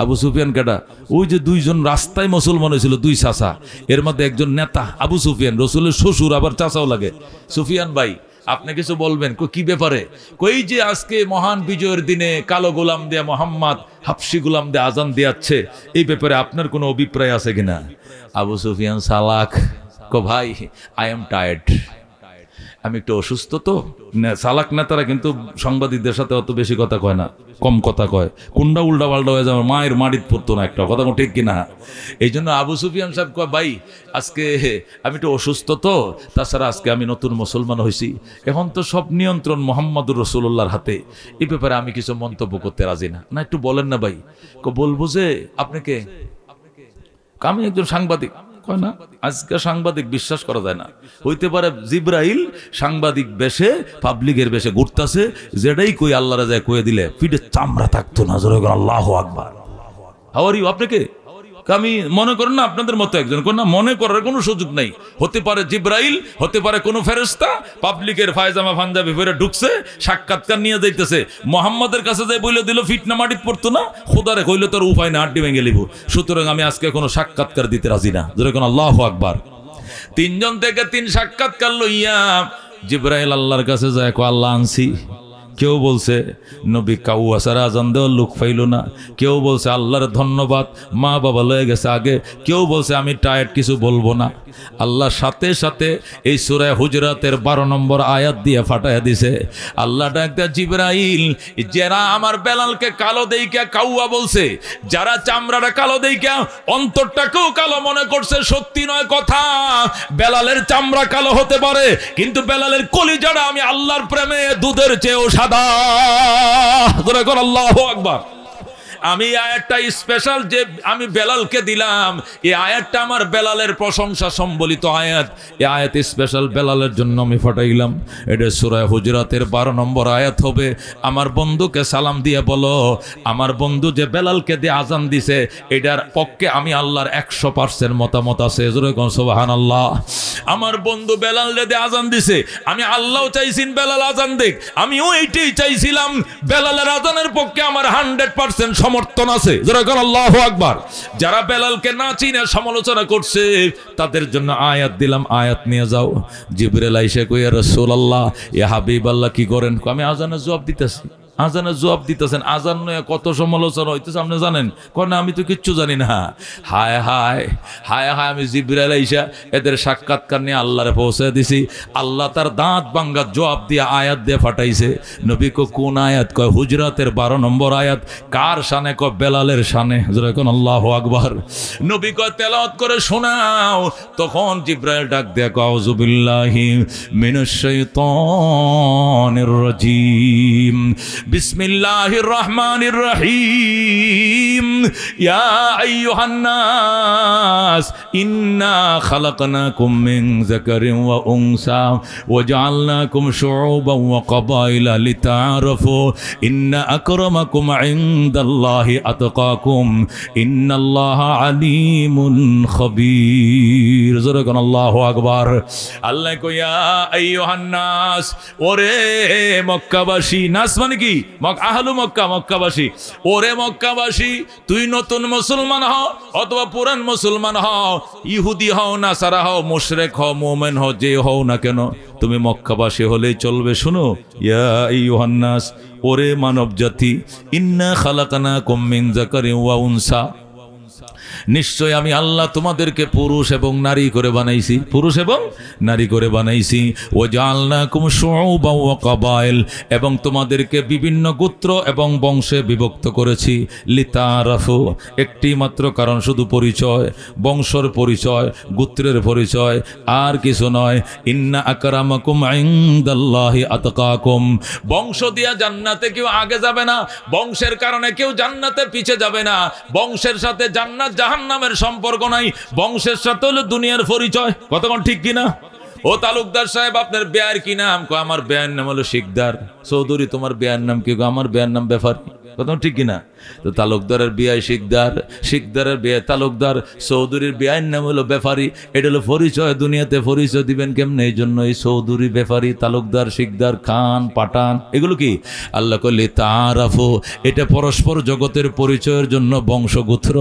আবু সুফিয়ান কেটা? ওই যে দুইজন রাস্তায় মুসলমান হয়েছিল, দুই চাচা, এর মধ্যে একজন নেতা আবু সুফিয়ান, রসুলের শ্বশুর আবার চাচাও লাগে। সুফিয়ান ভাই আপনি কিছু বলবেন? কি ব্যাপারে? কই যে আজকে মহান বিজয়ের দিনে কালো গোলাম দেয়া মোহাম্মদ হাফসি গোলাম দিয়ে আজান দিয়াচ্ছে, এই ব্যাপারে আপনার কোনো অভিপ্রায় আছে কিনা? আবু সুফিয়ান সালাক ভাই আই এম টায়ার্ড, আমি একটু অসুস্থ তো। সালাক নেতারা কিন্তু সাংবাদিকদের সাথে অত বেশি কথা কয় না, কম কথা কয়। কোনটা উল্টা পাল্টা হয়ে যাবে, মায়ের মাটিত পড়তো না একটা কথা, ঠিক কিনা? এই জন্য আবু সুফিয়ান সাহেব কয় ভাই আজকে আমি একটু অসুস্থ তো, তাছাড়া আজকে আমি নতুন মুসলমান হয়েছি, এখন তো সব নিয়ন্ত্রণ মোহাম্মদুর রাসূলুল্লাহর হাতে, এই ব্যাপারে আমি কিছু মন্তব্য করতে রাজি না। না একটু বলেন না ভাই। বলবো যে আপনাকে, আমি একজন সাংবাদিক। কয় না, আজকে সাংবাদিক বিশ্বাস করা যায় না। হইতে পারে জিব্রাইল সাংবাদিক বেশে পাবলিকের বেশে ঘুরতেছে, যেটাই কই আল্লাহরা যায় কয়ে দিলে পিঠে চামড়া থাকতো না। জোরে করে আল্লাহু আকবার। How are you? আপনাকে আমি মনে করেন না আপনাদের মতো একজন, কোন না মনে করার কোনো সুযোগ নাই। হতে পারে জিব্রাইল, হতে পারে কোনো ফেরেশতা, পাবলিকের পায়জামা পাঞ্জাবি পরে ঢুকছে, সাক্ষাৎকার নিয়ে যাইতেছে, মোহাম্মদের কাছে যাই বলে দিল ফিটনা মাটিত পড়তো না, খোদারে কইলে তোর উপায় না, আড্ডি ভেঙে লিব। সুতরাং আমি আজকে কোনো সাক্ষাৎকার দিতে রাজি না। যেরকম আল্লাহু আকবার। 3 জন থেকে 3 সাক্ষাৎকার লইয়া জিব্রাইল আল্লাহর কাছে যায়, আল্লাহ আনছি। কেউ বলছে নবী কাউয়া ছাড়া আজান দেওয়ার লোক পাইল না, কেউ বলছে আল্লাহর ধন্যবাদ মা বাবা লয়ে গেছে আগে, কেউ বলছে আমি টায়ার্ড কিছু বলবো না। আল্লাহ সাথে সাথে এই সূরা হুজরাতের 12 নম্বর আয়াত দিয়ে ফাটাইয়া দিছে। আল্লাহ ডাকতে জিবরাইল, যারা আমার বেলালকে কালো দেইকা কাউয়া বলছে, যারা চামড়াটা কালো দেইকা অন্তরটাকেও কালো মনে করছে, সত্যি নয় কথা। বেলালের চামড়া কালো হতে পারে, কিন্তু বেলালের কলিজাটা আমি আল্লাহর প্রেমে দুধের চেয়েও সাদা। আল্লাহু আকবার। আমি আয়াতটা স্পেশাল যে আমি বেলালকে দিলাম, এই আয়াতটা আমার বেলালের প্রশংসা সম্বলিত আয়াত। এই আয়াত স্পেশাল বেলালের জন্য আমি ফাটাইলাম। এটা সূরা হুজরাতের 12 নম্বর আয়াত হবে। আমার বন্ধুকে সালাম দিয়ে বলো, আমার বন্ধু যে বেলালকে দিয়ে আজান দিছে, এটার পক্ষে আমি আল্লাহর 100% মতামত আছে। যেরকম সুবহানাল্লাহ। আমার বন্ধু বেলাল দিয়ে আজান দিছে, আমি আল্লাহও চাইছিন বেলাল আজান দেখ, আমিও এইটাই চাইছিলাম। বেলালের আজানের পক্ষে আমার 100% সমর্থন আছে। যেরকম আল্লাহু আকবার। যারা বেলালকে না চিনে সমালোচনা করছে, তাদের জন্য আয়াত দিলাম, আয়াত নিয়ে যাও। জিবরাইল আইসা কই, ইয়া রাসূলুল্লাহ, ইয়া হাবিবাল্লাহ কি করেন? আমি আজানের জবাব দিতেছি। আজানের জবাব দিতেছেন, আজান নয় কত সমালোচনা হইতেছে আপনি জানেন? না আমি তো কিচ্ছু জানি না। হায় হায় হায় হায়, আমি জিবরাইল আইসা এদের সাক্ষাৎকার নিয়ে আল্লাহরে পৌঁছে দিছি। আল্লাহ তার দাঁত ভাঙ্গা জবাব দিয়ে আয়াত দিয়ে ফাটাইছে। নবী কো কোন আয়াত? কয় হুজরাতের 12 নম্বর আয়াত। কার শানে? কয় বেলালের শানে। যেরকম আল্লাহু আকবার। নবী কয় তেলাওয়াত করে শোনাও। তখন জিবরাইল ডাক দিয়ে কয় আউযু বিল্লাহি মিনাশ শাইতানির রাজিম, বিসমিল্লাহির রহমানির রহিম, ইয়া আইয়ুহান নাস ইন্না খালাকনাকুম মিন যাকারিন ওয়া উনসা ওয়া জাআলনাকুম শুউবান ওয়া ক্বাবাইলা লিতাআরাফু ইন্না আকরামাকুম ইনদাল্লাহি আতকাকুম ইন্নাল্লাহা আলিমুন খাবীর। যেরকম আল্লাহু আকবার। আল্লাহ কয় ইয়া আইয়ুহান নাস, ওরে মক্কাবাসী। নাস মানে কি? আহলু মক্কা, মক্কাবাসী। ওরে মক্কাবাসী, তুই নতুন মুসলমান হও অথবা পুরান মুসলমান হও, ইহুদি হও, নাসারা হও, মুশরিক হও, মুমিন হও, যে হও না কেন, তুমি মক্কাবাসী হলেই চলবে। শুনো, ইয়া আইয়ুহান নাস, ওরে মানব জাতি, ইন্না খালাকনাকুম মিন যাকারিন ওয়া উনসা, নিশ্চয় আমি আল্লাহ তোমাদেরকে পুরুষ এবং নারী করে বানাইছি, পুরুষ এবং নারী করে বানাইছি। ও জাআলনাকুম শুউবান ওয়া ক্বাবাইল, এবং তোমাদেরকে বিভিন্ন গোত্র এবং বংশে বিভক্ত করেছি। লিতাআরাফু, একটি মাত্র কারণ, শুধু পরিচয়, বংশের পরিচয়, গোত্রের পরিচয়, আর কিছু নয়। ইন্না আকরামাকুম ইনদাল্লাহি আতকাকুম, বংশ দিয়া জান্নাতে কেউ আগে যাবে না, বংশের কারণে কেউ জান্নাতে পিছে যাবে না। বংশের সাথে জান্নাত জাহান্নামের সম্পর্ক নাই, বংশের সাথে হলো দুনিয়ার পরিচয়। কতক্ষণ ঠিক কিনা? ও তালুকদার সাহেব, আপনার বেয়ার কি নাম? আমার বেয়ার নাম হলো শিকদার। চৌধুরী, তোমার বেয়ার নাম কি? আমার বেয়ার নাম ব্যাপারী। কথা ঠিক কিনা? তো তালুকদারের বিয়ায় শিকদার, শিকদারের বিয়ায় তালুকদার, চৌধুরীর বিয়ায়ের নাম হলো ব্যাপারী। এটা হলো পরিচয়, দুনিয়াতে পরিচয় দিবেন কেমনে? এই জন্য এই চৌধুরী, ব্যাপারী, তালুকদার, শিকদার, খান, পাঠান, এগুলো কি আল্লাহ কইলে তারাফু, এটা পরস্পর জগতের পরিচয়ের জন্য বংশগোত্র।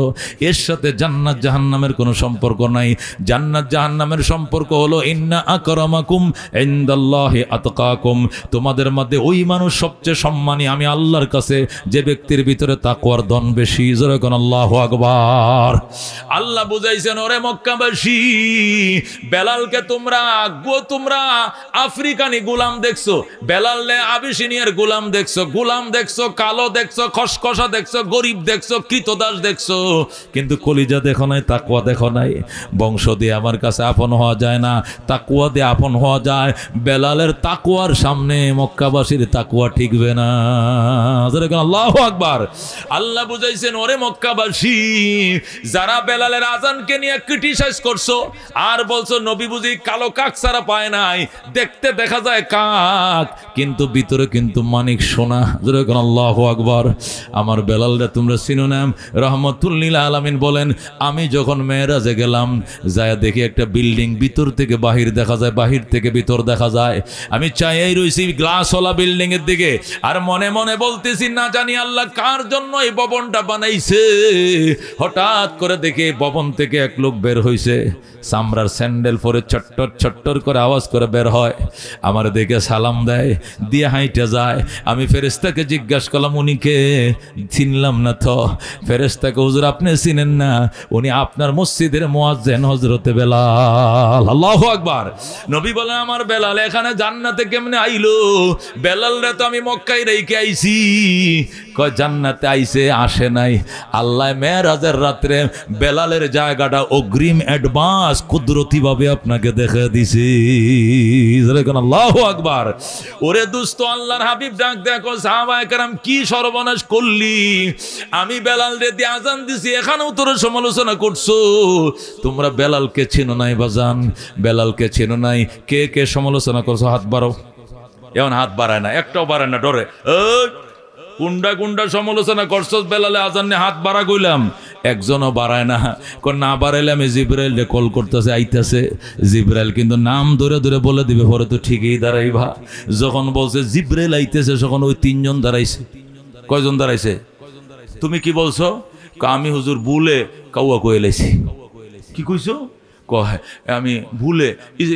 এর সাথে জান্নাত জাহান্নামের কোনো সম্পর্ক নাই। জান্নাত জাহান্নামের সম্পর্ক হলো ইন্না আকরামাকুম ইনদাল্লাহি আতকাকুম, তোমাদের মধ্যে ওই মানুষ সবচেয়ে সম্মানী আমি আল্লাহর কাছে যে ব্যক্তির ভিতরে তাকওয়ার ধন বেশি। জোরে কোন আল্লাহু আকবার। আল্লাহ বুঝাইছেন, ওরে মক্কাবাসী, বেলালকে তোমরা আফ্রিকানি গোলাম দেখছো, বেলালে আবিসিনিয়ার গোলাম দেখছো, কালো দেখছো, খসখসা দেখছো, গরিব দেখছো, কৃতদাস দেখছো, কিন্তু কলিজা দেখো নাই, তাকওয়া দেখো নাই। বংশ দিয়ে আমার কাছে আপন হওয়া যায় না, তাকওয়া দিয়ে আপন হওয়া যায়। বেলালের তাকওয়ার সামনে মক্কাবাসীর তাকওয়া ঠিকবে না। আল্লাহু আকবার। আল্লাহ বুঝাইছেন, ওরে মক্কাবাসী, যারা বেলালের আজানকে নিয়ে ক্রিটিসাইজ করছো আর বলছো নবী বুঝি কালো কাক ছাড়া পায় নাই, দেখতে দেখা যায় কাক কিন্তু ভিতরে কিন্তু মানিক সোনা। যেরকম আল্লাহু আকবার। আমার বেলালরা তোমরা চিনো না? রহমাতুল লিল আলামিন বলেন, আমি যখন মেরাজে গেলাম, যায় দেখি একটা বিল্ডিং ভিতর থেকে বাহির দেখা যায়, বাহির থেকে ভিতর দেখা যায়। আমি চাইয়াই রইছি গ্লাসওয়ালা বিল্ডিং এর দিকে, আর মনে মনে বলতেছি না জানি আল্লাহ কার জন্য এই ভবনটা বানাইছে। হঠাৎ করে দেখে ভবন থেকে এক লোক বের হইছে, চামড়ার স্যান্ডেল পরে ছট্টর ছট্টর করে আওয়াজ করে বের হয়, আমার দেখে সালাম দেয়, দিয়ে হাইটে যায়। আমি ফেরেশতাকে জিজ্ঞাসা করলাম, উনি কে? চিনলাম না তো। ফেরেশতাকে, হুজুর আপনি চিনেন না, উনি আপনার মসজিদের মুয়াজ্জিন হযরতে বেলাল। আল্লাহু আকবার। নবী বলেন, আমার বেলাল এখানে জান্নাতে কেমনে আইলো? বেলালরে তো আমি মক্কায় রেখে আইছি। কয় জান্নাতে আইছে, আসে নাই। আল্লাহ মেরাজের রাত্রে বেলালের জায়গাটা অগ্রিম অ্যাডভান্স কুদরতি ভাবে আপনাকে দেখে দিছি। আল্লাহু আকবার। ওরে দোস্ত, আল্লাহর হাবিব ডাক দেখো, সাহাবায়ে কেরাম কি সর্বনাশ করলি? আমি বেলাল রে দিয়ে আজান দিছি, এখানেও তোরা সমালোচনা করছো। তোমরা বেলালকে চেনো নাই বাজান, বেলালকে চেনো নাই। কে কে সমালোচনা করছো? হাত বাড়াও। এমন হাত বাড়ায় না, একটাও বাড়ায় না, ডরে। কুন্ডা কুন্ডা সমালোচনা করছো বেলালে আজান নিয়ে হাত বাড়া কইলাম, একজনও বাড়ায় না। না বাড়াইলে আমি জিব্রাইল রে কল করতেছে, আইতেছে। জিব্রাইল কিন্তু নাম ধরে ধরে বলে দিবে, পরে তো ঠিকই দাঁড়াইবা। যখন বলছে জিব্রাইল আইতেছে, তখন ওই তিনজন দাঁড়াইছে। কয়জন দাঁড়াইছে? তুমি কি বলছো? আমি হুজুর ভুলে কাউয়া কয়ে লাইছি। কি কইছো? কয় আমি ভুলে,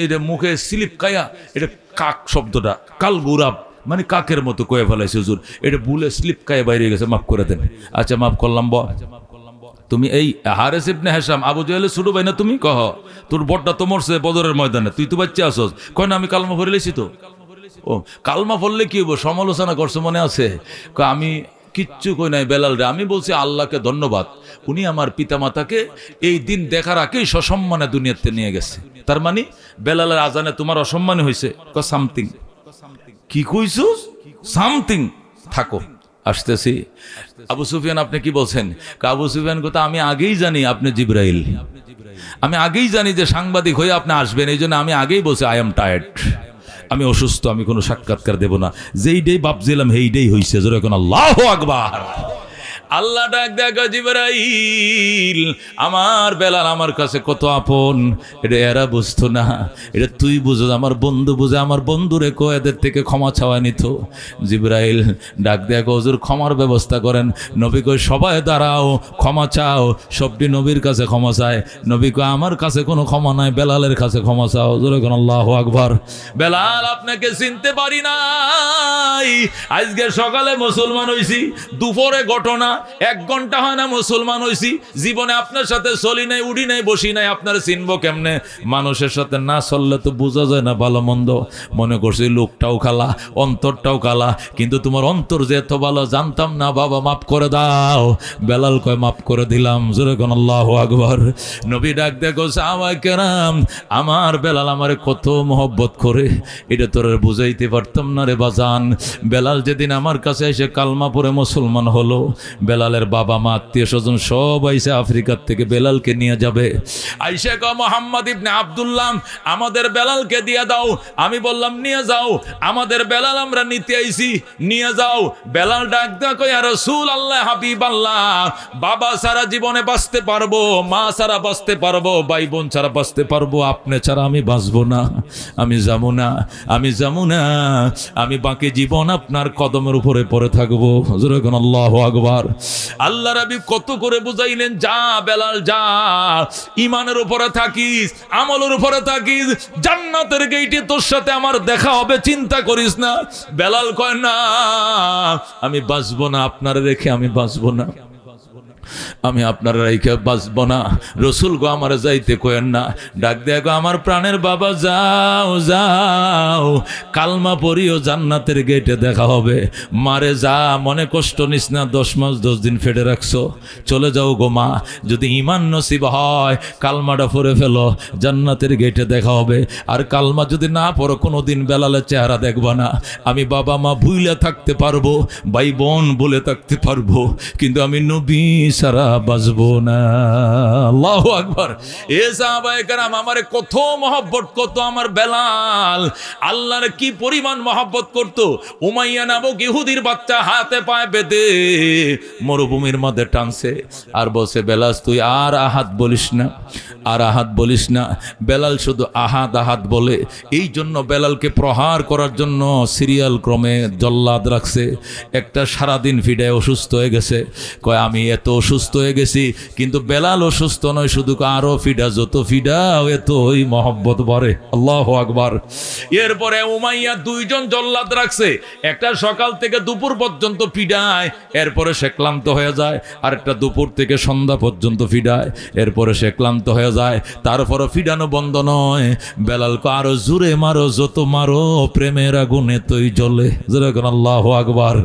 এটা মুখে স্লিপ কায়া, এটা কাক শব্দটা কাল গুরাব মানে কাকের মতো কয়ে ফেলাইছে হুজুর, এটা ভুলে স্লিপ কায়ে বাইরে গেছে, মাফ করে দেন। আচ্ছা মাফ করলাম। তুমি এই হারেস ইবনে হিশাম আবু জাহেলের ছোট ভাই না? তুমি কহ তোর বড়টা তো মরছে বদরের ময়দানে, তুই তো বাচ্চা আসস। কয় না আমি কালমা পড়ে লেছি তো। ও কালমা পড়লে কি হবো? সমালোচনা করছো মনে আছে? আমি কিচ্ছু কই নাই বেলাল রে, আমি বলছি আল্লাহকে ধন্যবাদ, উনি আমার পিতামাতাকে এই দিন দেখার আগেই সসম্মানে দুনিয়াতে নিয়ে গেছে। তার মানে বেলালের আজানে তোমার অসম্মানী হয়েছে। সামথিং। কি কইছো? সামথিং। থাকো, আসতেছি। আবু সুফিয়ান আপনি কি বলছেন? আবু সুফিয়ান কথা আমি আগেই জানি আপনি জিব্রাইল, আমি আগেই জানি যে সাংবাদিক হয়ে আপনি আসবেন, এই জন্য আমি আগেই বলছি আই এম টায়ার্ড, আমি অসুস্থ, আমি কোনো সাক্ষাৎকার দেব না। যেই ডেই ভাবছিলাম সেইটাই হয়েছে। জোরে এখন আল্লাহু আকবার। আল্লাহ ডাক দেখো, জিবরাইল আমার বেলাল আমার কাছে কত আপন, এটা এরা বুঝতো না, এটা তুই বুঝো, আমার বন্ধু বুঝে। আমার বন্ধুরে কো এদের থেকে ক্ষমা চাওয়া নিত। জিবরাইল ডাক দেখো, হুজুর ক্ষমার ব্যবস্থা করেন। নবী কই সবাই দাঁড়াও, ক্ষমা চাও। সবটি নবীর কাছে ক্ষমা চায়। নবী কই আমার কাছে কোনো ক্ষমা নাই, বেলালের কাছে ক্ষমা চাও। জোরে কোন আল্লাহু আকবার। বেলাল আপনাকে চিনতে পারি নাই, আজকে সকালে মুসলমান হইছি, দুপুরে ঘটনা, 1 ঘন্টা হয় না মুসলমান হইছি। জীবনে আপনার সাথে চলি নাই, উড়ি নাই, বসি নাই, আপনার চিনবো কেমনে? মানুষের সাথে না চললে তো বোঝা যায় না ভালো মন্দ। মনে করছি লোকটাও খালা, অন্তরটাও কালা, কিন্তু তোমার অন্তর যে এত ভালো জানতাম না। বাবা মাফ করে দাও। বেলাল কয় মাফ করে দিলাম। জোরে কোন আল্লাহু আকবার। নবী ডাক দেখো, সাহাবায়ে কেরাম আমার বেলাল আমারে কত মহব্বত করে, এটা তোর বুঝাইতে পারতাম না রে বাজান। বেলাল যেদিন আমার কাছে এসে কালমা পড়ে মুসলমান হলো, বেলালের বাবা মা আত্মীয় স্বজন সব আইসে আফ্রিকার থেকে বেলালকে নিয়ে যাবে। আইসা কয় মোহাম্মদ ইবনে আব্দুল্লাহ আমাদের বেলালকে দিয়ে দাও। আমি বললাম নিয়ে যাও, আমাদের বেলাল আমরা নিতে আইছি, নিয়ে যাও। বেলাল ডাক দেয়া কয় ইয়া রাসূলুল্লাহ হাবিবাল্লাহ, বাবা সারা জীবনে বাঁচতে পারবো, মা ছাড়া বাঁচতে পারবো, ভাই বোন ছাড়া বাঁচতে পারবো, আপনি ছাড়া আমি বাঁচবো না, আমি যাবো না, আমি যাবো না, আমি বাকি জীবন আপনার কদমের উপরে পড়ে থাকবো। হুজুর এখন আল্লাহু আকবার। আল্লাহ রাব্বি কত করে বুঝাইলেন, যা বেলাল যা, ইমানের উপরে থাকিস, আমলের উপরে থাকিস, জান্নাতের গেইটে তোর সাথে আমার দেখা হবে, চিন্তা করিস না। বেলাল কয় না, আমি বাঁচবো না, আপনার রেখে আমি বাঁচবো না, আমি আপনারা রেখে বাঁচবো না। রসুল গো আমার যাইতে কয়েন না। ডাক দেয়া গো আমার প্রাণের বাবা, যাও যাও, কালমা পড়িও, জান্নাতের গেটে দেখা হবে। মারে যা, মনে কষ্ট নিস না, 10 মাস 10 দিন ফেডে রাখছো, চলে যাও গো মা। যদি ইমান নসিব হয় কালমাটা পড়ে ফেলো, জান্নাতের গেটে দেখা হবে। আর কালমা যদি না পড়ো কোনোদিন বেলালের চেহারা দেখবা না। আমি বাবা মা ভুইলা থাকতে পারবো, ভাই বোন বলে থাকতে পারবো, কিন্তু আমি নবী সারা বাঁচবো না। আল্লাহু আকবার। এ সাহাবায়ে কেরাম আমারে কত মহব্বত করতো আমার বেলাল, আল্লাহর কি পরিমাণ মহব্বত করতো। উমাইয়া নামক ইহুদির বাচ্চা হাতে পায়ে বেঁধে মরুভূমির মধ্যে টানছে আর বলছে, বেলাল তুই আর আহাদ বলিস না, আর আহাদ বলিস না। বেলাল শুধু আহাদ আহাদ বলে। এই জন্য বেলালকে প্রহার করার জন্য সিরিয়াল ক্রমে জল্লাদ রাখছে। একটা সারাদিন ফিডায় অসুস্থ হয়ে গেছে, কয় আমি এত অসুস্থ হয়ে গেছি, কিন্তু বেলাল অসুস্থ নয়, শুধু আরো ফিডা, যত ফিডা এত ওই মহব্বত ভরে। আল্লাহু আকবার। এরপরে উমাইয়া 2 জন জল্লাদ রাখছে, একটা সকাল থেকে দুপুর পর্যন্ত ফিডায়, এরপরে সে ক্লান্ত হয়ে যায়। আর একটা দুপুর থেকে সন্ধ্যা পর্যন্ত ফিডায়, এরপরে সে ক্লান্ত হয়ে যায়। তারপরে ফিডানো বন্ধ নয়, বেলালকে আরো জোরে মারো, যত মারো প্রেমের আগুনে তুই জ্বলে। যেরকম আল্লাহু আকবার।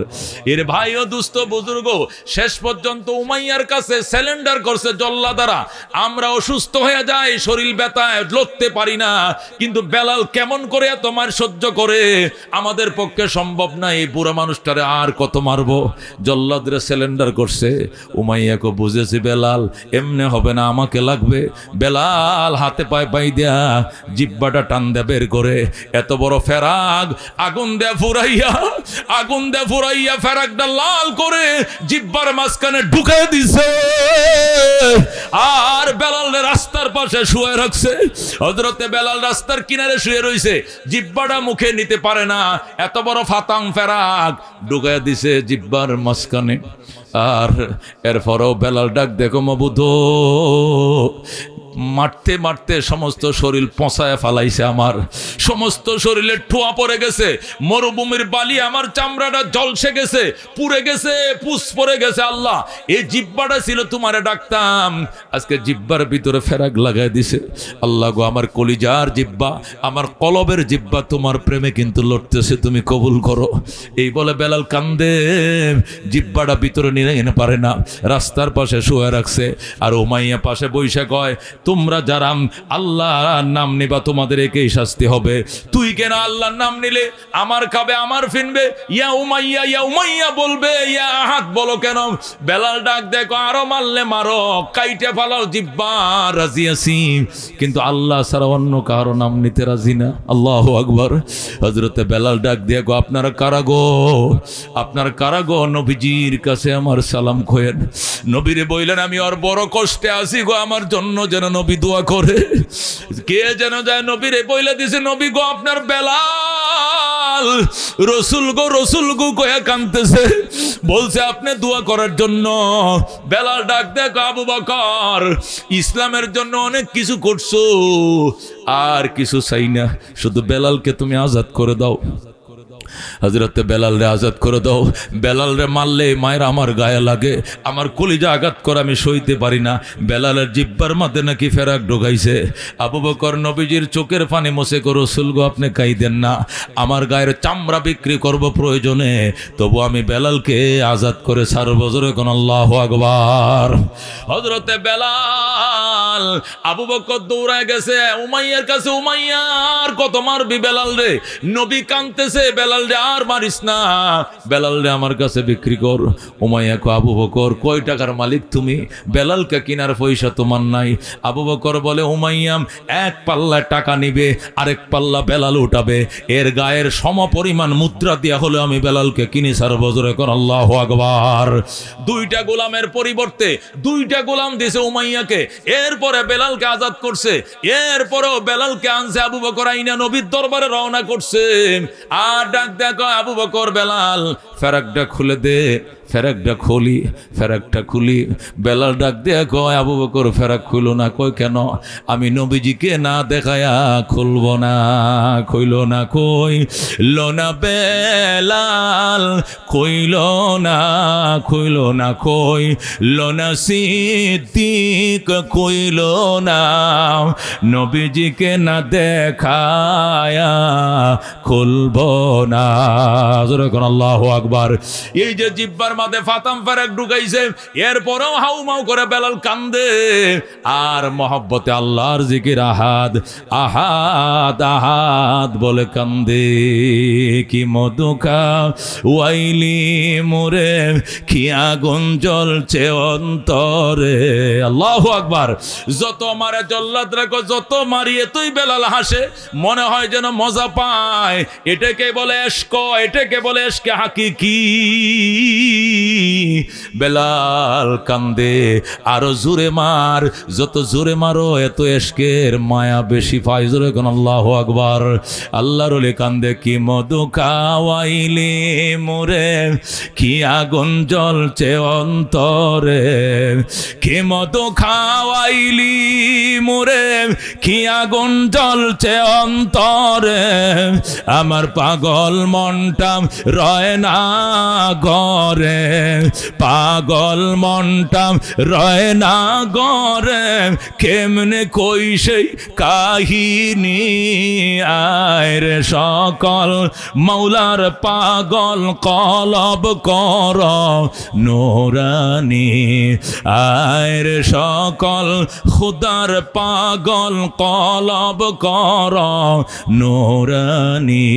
এর ভাই ও দুস্থ বুজুর্গ, শেষ পর্যন্ত উমাইয়ার কাছে স্যালেন্ডার করছে জল্লাদারা। আমরা অসুস্থ হয়ে যাই, শরীর ব্যথায় লড়তে পারি না, কিন্তু বেলাল কেমন করে তোমার সহ্য করে, আমাদের পক্ষে সম্ভব না, এই বুড়া মানুষটারে আর কত মারবো। জল্লাদরে স্যালেন্ডার করছে। উমাইয়াকে বুঝেছি বেলাল এমনি হবে না, আমাকে লাগবে। বেলাল হাতে পায়ে পাই দেয়া জিব্বাটা টান দেয়া বের করে, এত বড় ফেরাক আগুন দেয়া ফুরাইয়া, আগুন দেয়া ফুরাইয়া ফেরাকটা লাল করে জিব্বার মাঝখানে ঢুকে দিছে। আর বেলাল রাস্তার পাশে শুয়ে রাখছে। হযরতে বেলাল রাস্তার কিনারে শুয়ে রইছে, জিব্বাটা মুখে নিতে পারে না, এত বড় ফাতাং ফেরাক ঢুকে দিছে জিব্বার মাঝখানে। আর এরপরও বেলাল ডাক, দেখো মাবুদ, মারতে মারতে সমস্ত শরীর পচায় ফালাইছে, আমার সমস্ত শরীরে ঠোয়া পড়ে গেছে, মরুভূমির বালি আমার চামড়াটা জলসে গেছে, পুড়ে গেছে, পুষ পড়ে গেছে। আল্লাহ, এই জিব্বাটা ছিল তোমারে ডাকতাম, আজকে জিব্বার ভিতরে ফেরাক লাগাই দিছে। আল্লাহ গো, আমার কলিজার জিব্বা, আমার কলবের জিব্বা তোমার প্রেমে কিন্তু লড়তেছে, তুমি কবুল করো। এই বলে বেলাল কান্দে, জিব্বাটা ভিতরে নিয়ে পারে না, রাস্তার পাশে শুয়ে রাখছে। আর উমাইয়া পাশে বৈশা কয়, তোমরা যারা আল্লাহর নাম নিবা তোমাদের একেই শাস্তি হবে। তুই কেন আল্লাহর নাম নিলে আমার খাবে, আমার ফিনবে, ইয়া উমাইয়া বলবে, ইয়া আহাদ বলো কেন? বেলাল ডাক, দেখো আরো মারলে মারো, কাইটে ফালাও জিব্বা, রাজি আছি, কিন্তু আল্লাহ ছাড়া অন্য কারো নাম নিতে রাজি না। আল্লাহু আকবার। হযরতে বেলাল ডাক দিয়ে, গো আপনারা কারাগো, আপনার কারাগো, নবীজির কাছে আমার সালাম খোয়েন। নবীরে বললেন, আমি ওর বড় কষ্টে আছি গো, আমার জন্য যেন নবী দোয়া করে। কে যেন যায় নবীরে বইলা দিছে, নবী গো আপনার বেলাল রসুল গো কয়া কাঁদতেছে, বলছে আপনি দোয়া করার জন্য। বেলাল ডাক দেখ, আবু বকর ইসলামের জন্য অনেক কিছু করছো, আর কিছু চাই না, শুধু বেলালকে তুমি আজাদ করে দাও। হযরতে বেলালরে আজাদ করে দাও। বেলালরে মারলে মায়ের আমার গায়ে লাগে, আমার কলিজা আঘাত করে আমি সইতে পারি না। বেলালের জিব্বার মধ্যে নাকি ফেরাক ঢোকাইছে। আবু বকর নবীজির চোখের পানি মুছে গো, রাসূল গো আপনি কাইদেন না, আমার গায়ের চামড়া বিক্রি করব প্রয়োজনে, তবু আমি বেলালকে আজাদ করে ছাড়বো। জোরে কোন আল্লাহু আকবার। হযরতে বেলাল, আবু বকর দৌড়ায় গেছে উমাইয়ার কাছে। উমাইয়ার কত মারবি বেলাল রে? নবী কাঁদতেছে, বেলাল বেলাল রে আর মারিস না, বেলাল রে আমার কাছে বিক্রি কর। উমাইয়া কো আবু বকর কয় টাকার মালিক তুমি? বেলালকে কিনার পয়সা তোমার নাই। আবু বকর বলে উমাইয়া এক পাল্লা টাকা নিবে, আরেক পাল্লা বেলাল উঠাবে, এর গায়ের সমপরিমাণ মুদ্রা দিয়া হলে আমি বেলালকে কিনি সার বজরে কর আল্লাহু আকবার। দুইটা গোলামের পরিবর্তে দুইটা গোলাম দিয়েছে উমাইয়াকে, এরপরে বেলালকে আজাদ করছে, এরপরেও বেলালকে আনছে আবু বকর আইনা নবীর দরবারে রওনা করছে। আর ডাক দেখো আবু বকর বেলাল ফেরাকটা খুলে দে, ফেরাকটা খুলি, ফেরাকটা খুলি। বেলাল ডাক দেয়া কয় আবু বকর ফেরাক খুলো না। কই কেন? আমি নবীজিকে না দেখায়া খুলব না। কইল না, কইল না বেলাল, কইল না, কইল না, কইল না সিদ্দিক, কইল না নবীজিকে না দেখায়া খুলব না। যখন আল্লাহু আকবার। এই যে জিব্বার মাঝে ফাতাম ফারাক ঢুকাইছে, এরপরেও হাউমাউ করে বেলাল কান্দে আর মহব্বতে আল্লাহর জিকির আহাদ আহাদ আহাদ বলে কান্দে। কি মধুখা ওয়াইলি মোরে, কি আগুন জ্বলছে অন্তরে। আল্লাহু আকবার। যত মারে জল্লাদ রাখো, যত মারি এতই বেলাল হাসে, মনে হয় যেন মজা পায়। এটাকে বলে এশক, এটাকে বলে এশকে হাকিকি। বেলাল কান্দে, আরো জোরে মার, যত জোরে মারো এত এশকের মায়া বেশি পাই। জোরে কোন আল্লাহু আকবার। আল্লাহর ওলি কান্দে, কি মধু খাওয়াইলি মোরে, কি আগুন জ্বলছে অন্তরে, কি মধু খাওয়াইলি মোরে, কি আগুন জ্বলছে অন্তরে, আমার পাগল মনটা রয় না ঘরে, পাগল মনটা রয় না ঘরে, কেমনে কই সেই কাহিনী। আয় রে সকল মৌলার পাগল কলব কর নোরানি, আয় রে সকল খুদার পাগল কলব কর নোরানি।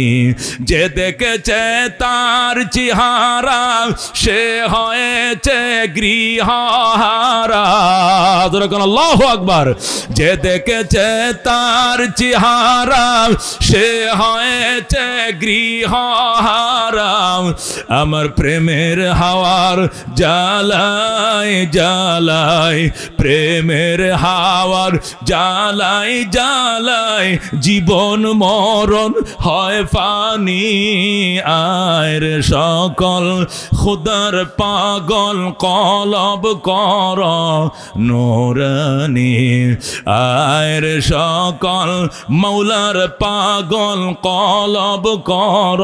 যে দেখেছে তার চেহারা সে হয়েছে গৃহহারা। আল্লাহু আকবার। যে দেখেছে তার চেহারা সে হয়েছে গৃহহারা। আমার প্রেমের হাওয়ার জ্বালায় জ্বালায়, প্রেমের হাওয়ার জ্বালায় জ্বালায়, জীবন মরণ হয় ফানি। আয় রে সকল খুদার পাগল কলব কর নোরানি, আয় রে সকল মৌলার পাগল কলব কর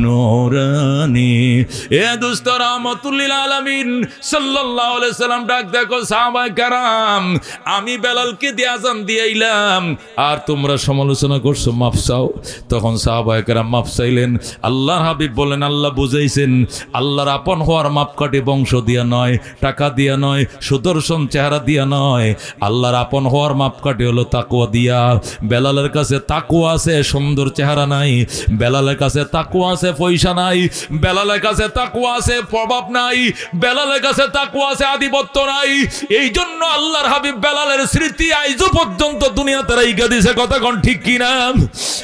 নোরানি। এ দুস্ত রাহমাতুল লিল আলামিন সাল্লাল্লাহু আলাইহি সাল্লাম ডাক দেখো সাহাবায়ে কেরাম, আমি বেলালকে দিয়ে আযান দিয়েইলাম আর তোমরা সমালোচনা করছো, মাফ চাও। তখন সাহাবায়ে কেরাম মাফ চাইলেন। আল্লাহর হাবিব বলেন, আল্লাহ বুঝাইছেন আল্লাহর আপন হওয়ার মাপকাঠি বংশ দিয়া নয়, টাকা দিয়া নয়, সুদর্শন চেহারা দিয়া নয়। আল্লাহর আপন হওয়ার মাপকাঠি হলো তাকওয়া দিয়া। বেলালের কাছে তাকওয়া আছে, সুন্দর চেহারা নাই। বেলালের কাছে তাকওয়া আছে, পয়সা নাই। বেলালের কাছে তাকওয়া আছে, প্রভাব নাই। বেলালের কাছে তাকওয়া আছে, আধিপত্য নাই। এই জন্য আল্লাহর হাবিব বেলালের স্মৃতি আইজও পর্যন্ত দুনিয়াতে রাইখা দিয়েছে। কথা কোন ঠিক কিনা?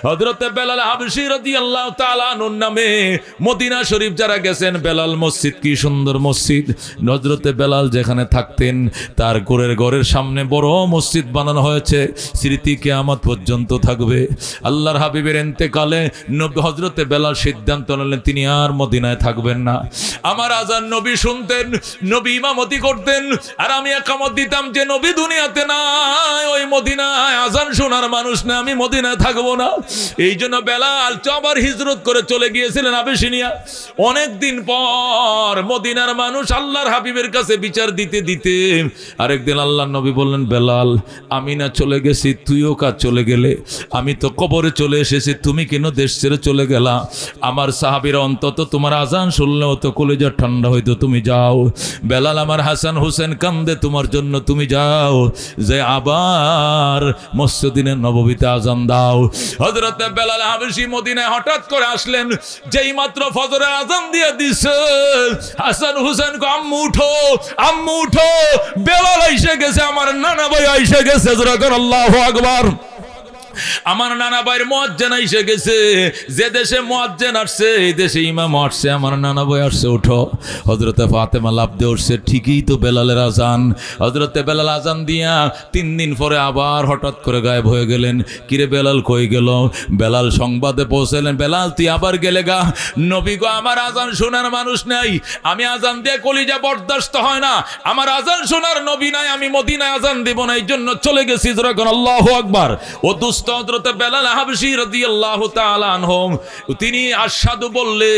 হযরতে বেলাল হাবশী রাদিয়াল্লাহু তাআলা আনহুর নামে মদিনা শরীফ যারা গেছেন, বেলাল মসজিদ, কি সুন্দর মসজিদ। হযরতে বেলাল যেখানে থাকতেন তার ঘরের সামনে বড় মসজিদ বানানো হয়েছে। স্মৃতি কিয়ামত পর্যন্ত থাকবে। আল্লাহর হাবিবের ইন্তেকালে হযরতে বেলাল সিদ্ধান্ত নিলেন তিনি আর মদিনায় থাকবেন না। আমার আজান নবী শুনতেন, নবী ইমামতি করতেন, আর আমি একামত দিতাম যে নবী দুনিয়াতে নাই, ওই মদিনায় আজান শোনার মানুষ না, আমি মদিনায় থাকবো না। এই জন্য বেলাল আবার হিজরত করে চলে গিয়েছিলেন আবিসিনিয়া। অনেক দিন পর মদিনা মদিনার মানুষ আল্লাহর হাবিবের কাছে বিচার দিতে দিতে আরেকদিন আল্লাহর নবী বললেন, বেলাল আমি না চলে গেছি, তুইও কাজ চলে গেলে, আমি তো কবরে চলে এসেছি, তুমি কেন দেশ ছেড়ে চলে গেলা? আমার সাহাবীরা অন্তত তোমার আজান শুনলেও তো কলিজা ঠান্ডা হইতো, তুমি যাও। বেলাল আমার হাসান হুসেন কান্দে তোমার জন্য, তুমি যাও, যে আবার মসজিদে নববীতে আজান দাও। হযরত বেলাল হাবশী মদিনায় হঠাৎ করে আসলেন, যেই মাত্র ফজরের আজান দিয়ে দিছে, হাসান হুসেন কো আম্মু উঠো, আম্মু উঠো, বেলাল এসে গেছে, আমার নানা ভাই এসে গেছে। যখন আল্লাহু আকবার, আমার নানা ভাইয়ের মুয়াজ্জিন এসে গেছে। যে দেশে মুয়াজ্জিন আসছে এই দেশে ইমাম আসছে, আমার নানা ভাই আসছে, উঠো। হযরতে ফাতেমা লাফ দিয়ে উঠছে, ঠিকই তো বেলালের আজান। হযরতে বেলাল আজান দিয়া 3 দিন পরে আবার হঠাৎ করে গায়েব হয়ে গেলেন। কিরে বেলাল কই গেল? বেলাল সংবাদে পৌঁছলেন, বেলাল তুই আবার গেলে গা? নবী গো আমার আজান শোনার মানুষ নাই, আমি আজান দিয়ে কলিজা বরদাস্ত হয় না, আমার আজান শোনার নবী নাই, আমি মদিনায় আজান দিব না, এই জন্য চলে গেছি। যখন আল্লাহু আকবার। ও দুস্থ হযরত বেলাল হাবশী রাদিয়াল্লাহু তাআলা আনহু, তিনি আশহাদু বললে,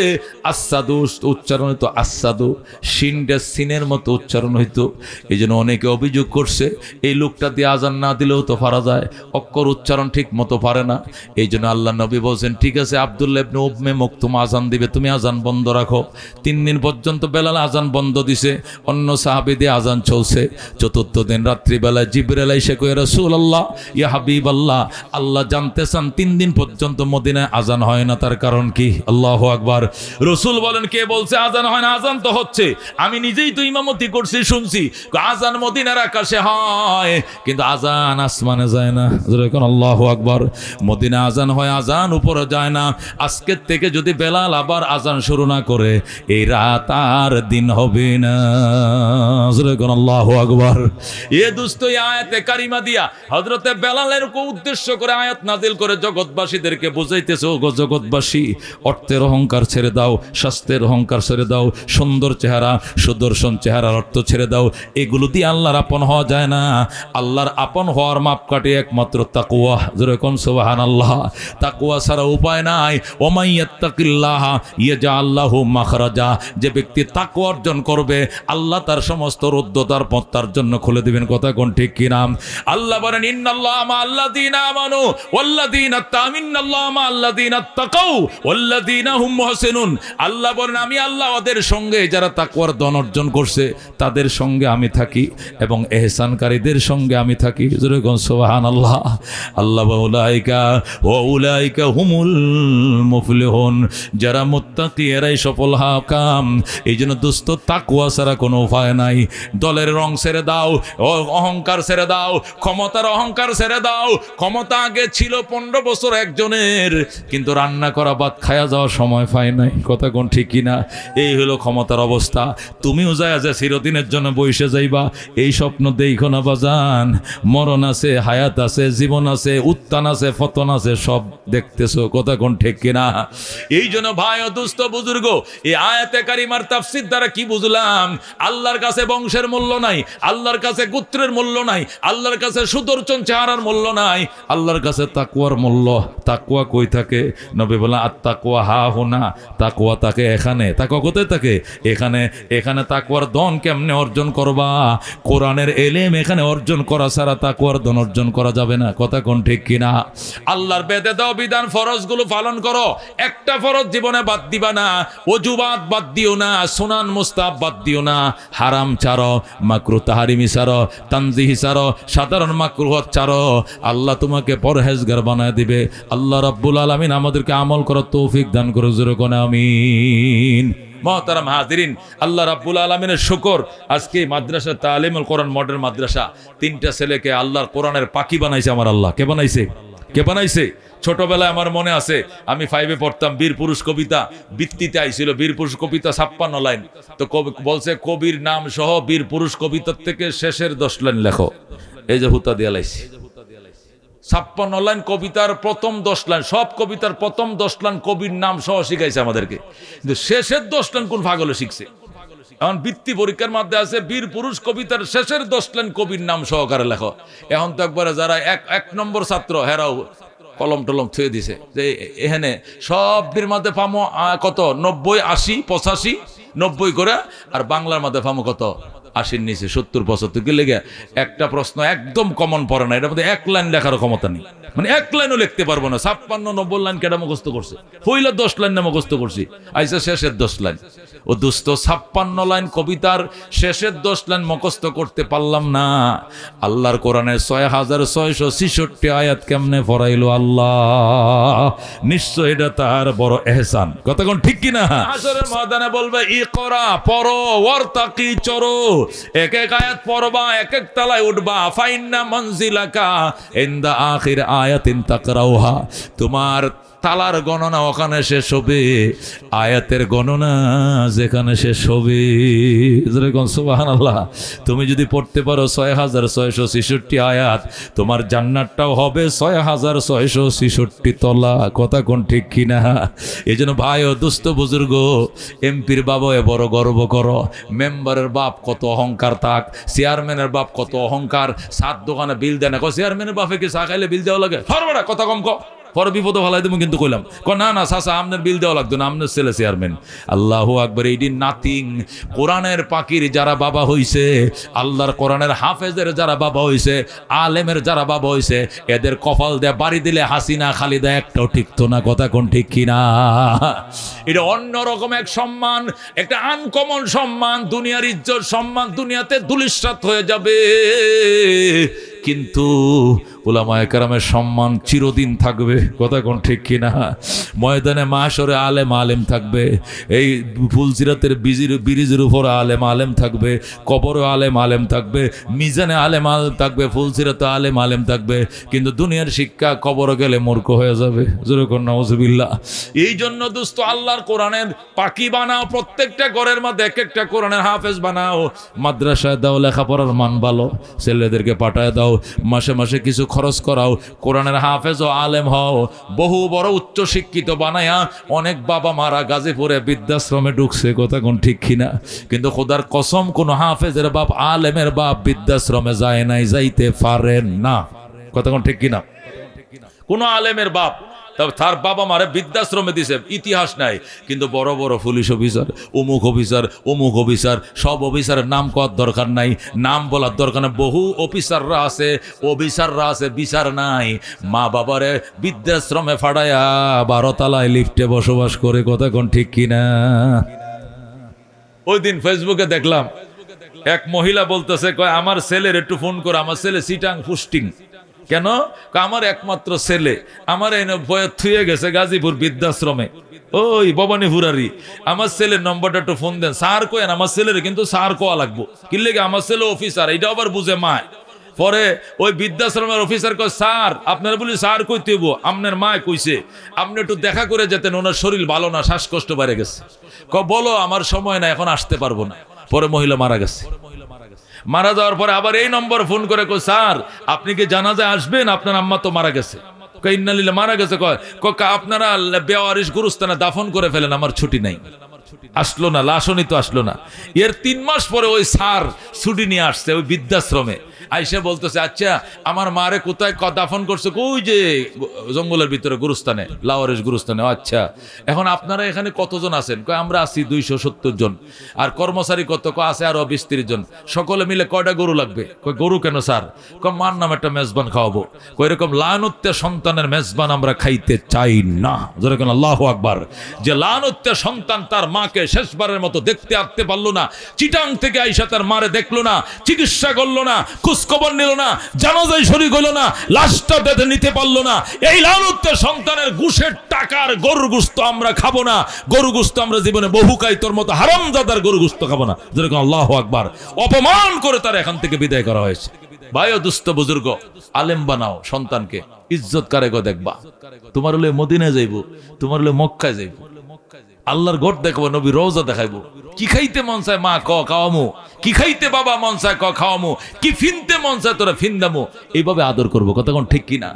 আসাদু উচ্চারণ হইতো আসাদু, শিনটা সিনের মতো উচ্চারণ হইতো। এই জন্য অনেকে অভিযোগ করছে এই লোকটা দিয়ে আজান না দিলেও তো পারা যায়, অক্ষর উচ্চারণ ঠিক মতো পারে না। এই জন্য আল্লাহ নবী বলছেন, ঠিক আছে আব্দুল্লাহ ইবনে উম্মে মাকতুম আজান দিবে, তুমি আজান বন্ধ রাখো। 3 দিন পর্যন্ত বেলাল আজান বন্ধ দিছে, অন্য সাহাবী দিয়ে আজান চলছে। 4th দিন রাত্রিবেলায় জিবরাইল এসে কয়, রাসূলুল্লাহ ইয়া হাবিবাল্লাহ, আল্লাহ জানতে চান 3 দিন পর্যন্ত মদিনায় আজান হয় না, তার কারণ কি? আল্লাহু আকবার। রাসূল বলেন, কে বলছে আজান হয় না? আজান তো হচ্ছে, আমি নিজেই তো ইমামতি করছি, শুনছি। আজান মদিনার আকাশে হয়, কিন্তু আজান আসমানে যায় না। যখন আল্লাহু আকবার। মদিনা আজান হয়, আজান উপরে যায় না। আজকের থেকে যদি বেলাল আবার আজান শুরু না করে, এই রাত আর দিন হবে না। যখন আল্লাহু আকবার। এ দোস্ত, এই আয়াতে কারিমা দিয়া হযরতে বেলালের উদ্দেশ্য করে আয়াত নাজিল করে জগৎবাসীদেরকে বুঝাইতেছে, ও জগৎবাসী, অর্থের অহংকার ছেড়ে দাও, স্বাস্থ্যের অহংকার ছেড়ে দাও, সুন্দর চেহারা, সুদর্শন চেহারার অর্থ ছেড়ে দাও। এগুলো দিয়ে আল্লাহর আপন হওয়া যায় না। আল্লাহর আপন হওয়ার মাপকাঠি একমাত্র তাকওয়া। যেরকম সুবহানাল্লাহ, তাকওয়া ছাড়া উপায় নাই। ওমাই ইয়াত্তাকিল্লাহ ইয়াজআল লাহু মাখরাজা, যে ব্যক্তি তাকওয়া অর্জন করবে আল্লাহ তার সমস্ত রুদ্ধতার পথ তার জন্য খুলে দিবেন। কথা কোন ঠিক কিনা? আল্লাহ বলেন, ইন্নাল্লাহা মাআল্লাযীনা আমানু ওয়াল্লাযীনা তামিন্নাল্লাহু মাআল্লাযীনা তাকাউ ওয়াল্লাযীনা হুম মুহসিনুন। আল্লাহ বলেন, আমি আল্লাহ ওদের সঙ্গে, যারা তাকওয়ার ধন অর্জন করছে তাদের সঙ্গে আমি থাকি, এবং ইহসানকারীদের সঙ্গে আমি থাকি। যেরকম সুবহানাল্লাহ। আল্লাহ উলাইকা হুমুল মুফলিহুন, যারা মুত্তাকি এরাই সফল কাম। এই জন্য দোস্ত, তাকওয়া ছাড়া কোনো উপায় নাই। দলের রং ছেড়ে দাও, অহংকার ছেড়ে দাও, ক্ষমতার অহংকার ছেড়ে দাও। ক্ষমতা আগে ছিল 15 বছর একজনের, কিন্তু রান্না করা ভাত খায়া যাওয়ার সময় পায় নাই। কথা কোন ঠিক কিনা? এই হলো ক্ষমতার অবস্থা। তুমিও যায় যে চিরদিনের জন্য বসে যাইবা, এই স্বপ্ন দেখো না বাজান। মরণ আছে, হায়াত আছে, জীবন আছে, উত্থান আছে, পতন আছে, সব দেখতেছো। কথা কোন ঠিক কিনা? এই জন্য ভাই ও দুস্থ বুজুর্গ, এই আয়াতে কারিমার তাফসীর দ্বারা কি বুঝলাম? আল্লাহর কাছে বংশের মূল্য নাই, আল্লাহর কাছে গোত্রের মূল্য নাই, আল্লাহর কাছে সুদর্শন চেহারার মূল্য নাই, আল্লাহর কাছে তাকওয়ার মূল্য। তাকওয়া কই থাকে? নবী বলেন, আত-তাকওয়া হাহুনা, তাকওয়া থাকে এখানে। তাকওয়া কোথায় থাকে? এখানে। এখানে তাকওয়ার ধন কেমনে অর্জন করবা? কোরআনের এলেম এখানে অর্জন করা ছাড়া তাকওয়ার ধন অর্জন করা যাবে না। কথা কোন ঠিক কিনা? আল্লাহর বেদে দাও বিধান, ফরজগুলো পালন করো। একটা ফরজ জীবনে বাদ দিবা না। ওযুবাত বাদ দিও না, সুনান মুস্তাহাব বাদ দিও না। হারাম ছাড়ো, মাকরুহ তাহরিমি ছাড়ো, তানজিহি ছাড়ো, সাধারণ মাকরুহ ছাড়ো। আল্লাহ তোমাকে পরহেজগার বানায় দিবে। আল্লাহ রাব্বুল আলামিন আমাদেরকে আমল করার তৌফিক দান করুন। জোরে কোন আমিন। মুহতারাম হাজিরিন, আল্লাহ রাব্বুল আলামিনের শুকর, আজকে মাদ্রাসা তালিমুল কোরআন মডেল মাদ্রাসা 3টা ছেলেকে আল্লাহর কোরআনের পাখি বানাইছে আমার আল্লাহ। কে বানাইছে? কে বানাইছে? ছোটবেলায় আমার মনে আছে, আমি 5-এ পড়তাম, বীর পুরুষ কবিতা বৃত্তিতে আইছিল। বীর পুরুষ কবিতা 56 লাইন। তো বলছে কবির নাম সহ বীর পুরুষ কবিতার থেকে শেষের 10 লাইন লেখো। এই যে হুতা দিয়া লাইছি। 56 লাইন কবিতার প্রথম 10 লাইন, সব কবিতার প্রথম 10 লাইন কবির নাম সহ শিখাইছে আমাদেরকে, কিন্তু শেষের 10 লাইন কোন পাগলে শিখছে? এখন বৃত্তি পরীক্ষার মধ্যে আছে বীর পুরুষ কবিতার শেষের 10 লাইন কবির নাম সহকারে লেখো। এখন তো একবারে যারা 1 নম্বর ছাত্র, হেরাও কলম টলম থুয়ে দিছে যে এখানে সব বীর মধ্যে পামো কত 90, 80, 85, 90 করে, আর বাংলার মধ্যে ফামো কত 80-র নিচে, 70-75 কি লেগে একটা প্রশ্ন একদম কমন পড়ে না, এটার মধ্যে 1 লাইন লেখার ক্ষমতা নেই, মানে 1 লাইনও লিখতে পারবো না। 56-90 লাইন কেটা মুখস্থ করছে, হইলে 10 লাইন না মুখস্থ করছি, আইসা শেষের 10 লাইন। ও দুস্থ 56 লাইন কবিতার শেষের 10 লাইন মুখস্থ করতে পারলাম না। আল্লাহর কোরআনের 6666 আয়াত কেমনে পড়াইলো আল্লাহ, নিশ্চয় এটা তার বড় এহসান। কথা কোন ঠিক কিনা? হাশরের ময়দানে বলবে ইকরা, পড়ো, ওয়ারতাকি, চড়ো, এক এক আয়াত পড়বা, এক এক তলায় উঠবা। ফাইন্না মানজিলাকা ইনদা আখির আয়াতিন তাকরাউহা, তোমার তালার গণনা ওখানে শেষ হবে, আয়াতের গণনা যেখানে শেষ হবে। সুবহানাল্লাহ। তুমি যদি পড়তে পারো 6666 আয়াত, তোমার জান্নাতটাও হবে 6666 তলা। কথা কোন ঠিক কিনা? এই জন্য ভাই ও দুস্থ বুজুর্গ, এমপির বাবা বড় গর্ব করো, মেম্বারের বাপ কত অহংকার থাক, চেয়ারম্যানের বাপ কত অহংকার, সাত দোকানে বিল দেয় না, চেয়ারম্যানের বাপে কি চা খাইলে বিল দেওয়া লাগে? সর্বদা কথা কম কো, পরে বিপদে ভালাই দেবো কিন্তু কইলাম না না চাচা আপনার বিল দেওয়া লাগতো না, আপনার ছেলে চেয়ারম্যান। আল্লাহু আকবার। এইটি নাথিং। কোরআনের পাখির যারা বাবা হইছে, আল্লাহর কোরআনের হাফেজের যারা বাবা হইছে, আলেমের যারা বাবা হইছে, এদের কপাল দেয়া বাড়ি দিলে হাসিনা খালিদা একটাও টিকতো না। কথা কোন ঠিক কিনা? এটা অন্যরকম এক সম্মান, একটা আনকমন সম্মান, দুনিয়ার ইজ্জত সম্মান দুনিয়াতে ধূলিসাৎ হয়ে যাবে, কিন্তু উলামায়ে কেরামের সম্মান চিরদিন থাকবে। কথা কোন ঠিক কিনা? ময়দানে মাশরে আলেম থাকবে, এই ফুলসিরাতের ব্রিজের উপর আলেম থাকবে, কবরে আলেম থাকবে, মিজানে আলেম থাকবে, ফুলসিরাতে আলেম থাকবে, কিন্তু দুনিয়ার শিক্ষা কবরে গেলে মূর্খ হয়ে যাবে। যেরকম নাউজুবিল্লাহ। এই জন্য দোস্ত আল্লাহর কোরআনের পাখি বানাও, প্রত্যেকটা ঘরের মধ্যে এক একটা কোরআনের হাফেজ বানাও, মাদ্রাসায় দাও, লেখাপড়ার মান ভালো, ছেলেদেরকে পাঠায় দাও, মাসে মাসে কিছু খরচ করাও, কোরআনের হাফেজ ও আলেম হও, বহু বড় উচ্চ শিক্ষিত বানায়া অনেক বাবা মারা গাজীপুরে বৃদ্ধাশ্রমে ঢুকছে। কথা কোন ঠিক কিনা? কিন্তু খোদার কসম কোন হাফেজের বাপ, আলেমের বাপ বৃদ্ধাশ্রমে যায় নাই, যাইতে পারেন না। কথা কোন ঠিক কিনা? কোন আলেমের বাপ তার বাবা মারে বৃদ্ধাশ্রমে দিছে, ইতিহাস নাই, কিন্তু বড় বড় পুলিশ অফিসার, অমুক অফিসার, সব অফিসারের নাম করার দরকার নাই, নাম বলার দরকার নাই। বহু অফিসাররা আছে, বিচার নাই, মা বাবারে বৃদ্ধাশ্রমে ফাড়ায়া 12 তলায় লিফটে বসবাস করে। কথা কোন ঠিক কিনা? ওই দিন ফেসবুকে দেখলাম এক মহিলা বলতেছে, কয় আমার ছেলের একটু ফোন করে, আমার ছেলে সিটাং পুস্টিং। কেন? আমার একমাত্র ছেলে, আমার এনে ভয়ে থুয়ে গেছে গাজীপুর বৃদ্ধাশ্রমে, ওই ভবানীপুরারি, আমার ছেলের নম্বরটা একটু ফোন দেন। স্যার কয়েন আমার ছেলের, কিন্তু স্যার কোয়া লাগবো, কি লেগে? আমার ছেলে অফিসার, এটা আবার বুঝে মায়। পরে ওই বৃদ্ধাশ্রমের অফিসার কয়, স্যার আপনার বলি স্যার কইতে হইব, আপনার মায় কইছে আপনি একটু দেখা করে যেতেন, ওনার শরীর ভালো না, শ্বাসকষ্ট বেড়ে গেছে। বলো আমার সময় না, এখন আসতে পারবো না। পরে মহিলা মারা গেছে। মারা যাওয়ার পরে আবার এই নম্বর ফোন করে কয়, স্যার আপনি কি জানাজায় আসবেন? আপনার আম্মা তো মারা গেছে। ইন্নালিল্লাহ, মারা গেছে। কয় আপনারা বেওয়ারিশ গুরুস্থানে দাফন করে ফেলেন, আমার ছুটি নাই। আসলো না, লাশনি তো আসলো না। এর 3 মাস পরে ওই স্যার ছুটি নিয়ে আসছে ওই বৃদ্ধাশ্রমে, আইসা বলতেছে, আচ্ছা আমার মারে কোথায় দাফন করছে? ওই যে জঙ্গলের ভিতরে গুরুস্থানে, লাওয়ারিশ গুরুস্থানে। আচ্ছা, এখন আপনারা এখানে কতজন আছেন? কয় আমরা আছি 270 জন। আর কর্মচারী কত? আছে আরো 20-30 জন। সকলে মিলে কয়টা গরু লাগবে? কয় গরু কেন স্যার? কয় মার নাম একটা মেজবান খাওয়াবো। কয় এরকম লানত্যে সন্তানের মেজবান আমরা খাইতে চাই না। যেরকম আল্লাহু আকবার। যে লানত্যে সন্তান তার মাকে শেষবারের মতো দেখতে আসতে পারলো না, চিটাং থেকে আইসা তার মারে দেখলো না, চিকিৎসা করলো না, খোঁজখবর নিল না, জানাজায় শরীক হইল না, লাশটা দেখে নিতে পারলো না, এই লানত্যের সন্তানের ঘুষের টাকার গরুর গোশত আমরা খাবো না। গরু গোশত আমরা জীবনে বহু খাই, তোর মতো হারামজাদার গরু গোশত খাবো না। যেরকম আল্লাহু আকবার। অপমান করে তার এখান থেকে বিদায় করা হয়েছে। ভাই ও দুস্থ বুজুর্গ, আলেম বানাও সন্তানকে, ইজ্জত কারে গো দেখবা। তোমার হলে মদিনায় যাইবো, তোমার হলে মক্কায় যাইবো, আল্লাহর ঘর দেখবো, নবী রওজা দেখাইবো। কি খাইতে মন চায় মা ক খাওয়ামো, কি খাইতে বাবা মন চায় ক খাওয়ামো, কি ফিনতে মন চায় তোরা ফিন্দামো, এইভাবে আদর করবো। কথা কোন ঠিক কিনা?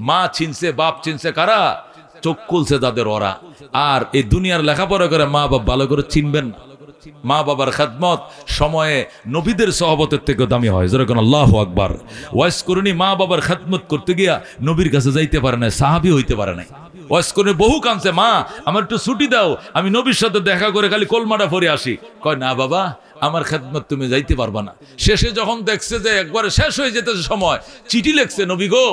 মা চিনছে, বাপ চিনছে কারা? চোখ খুলছে যাদের ওরা। আর এই দুনিয়ার লেখাপড়া করে মা বাপ ভালো করে চিনবেন না। মা বাবার খেদমত সময়ে নবীদের সহবতের থেকে দামি হয়। যেরকম আল্লাহু আকবার। ওয়াইস করুনি মা বাবার খেদমত করতে গিয়া নবীর কাছে যাইতে পারে না, সাহাবী হইতে পারে নাই। ওয়াইস করে বহু কাঁদছে, মা আমার একটু ছুটি দাও, আমি নবীর সাথে দেখা করে খালি কলমাটা পড়ে আসি। কয় না বাবা, আমার খেদমত তুমি যাইতে পারবা না। শেষে যখন দেখছে যে একবারে শেষ হয়ে যেতেছে সময়, চিঠি লিখছে, নবী গো,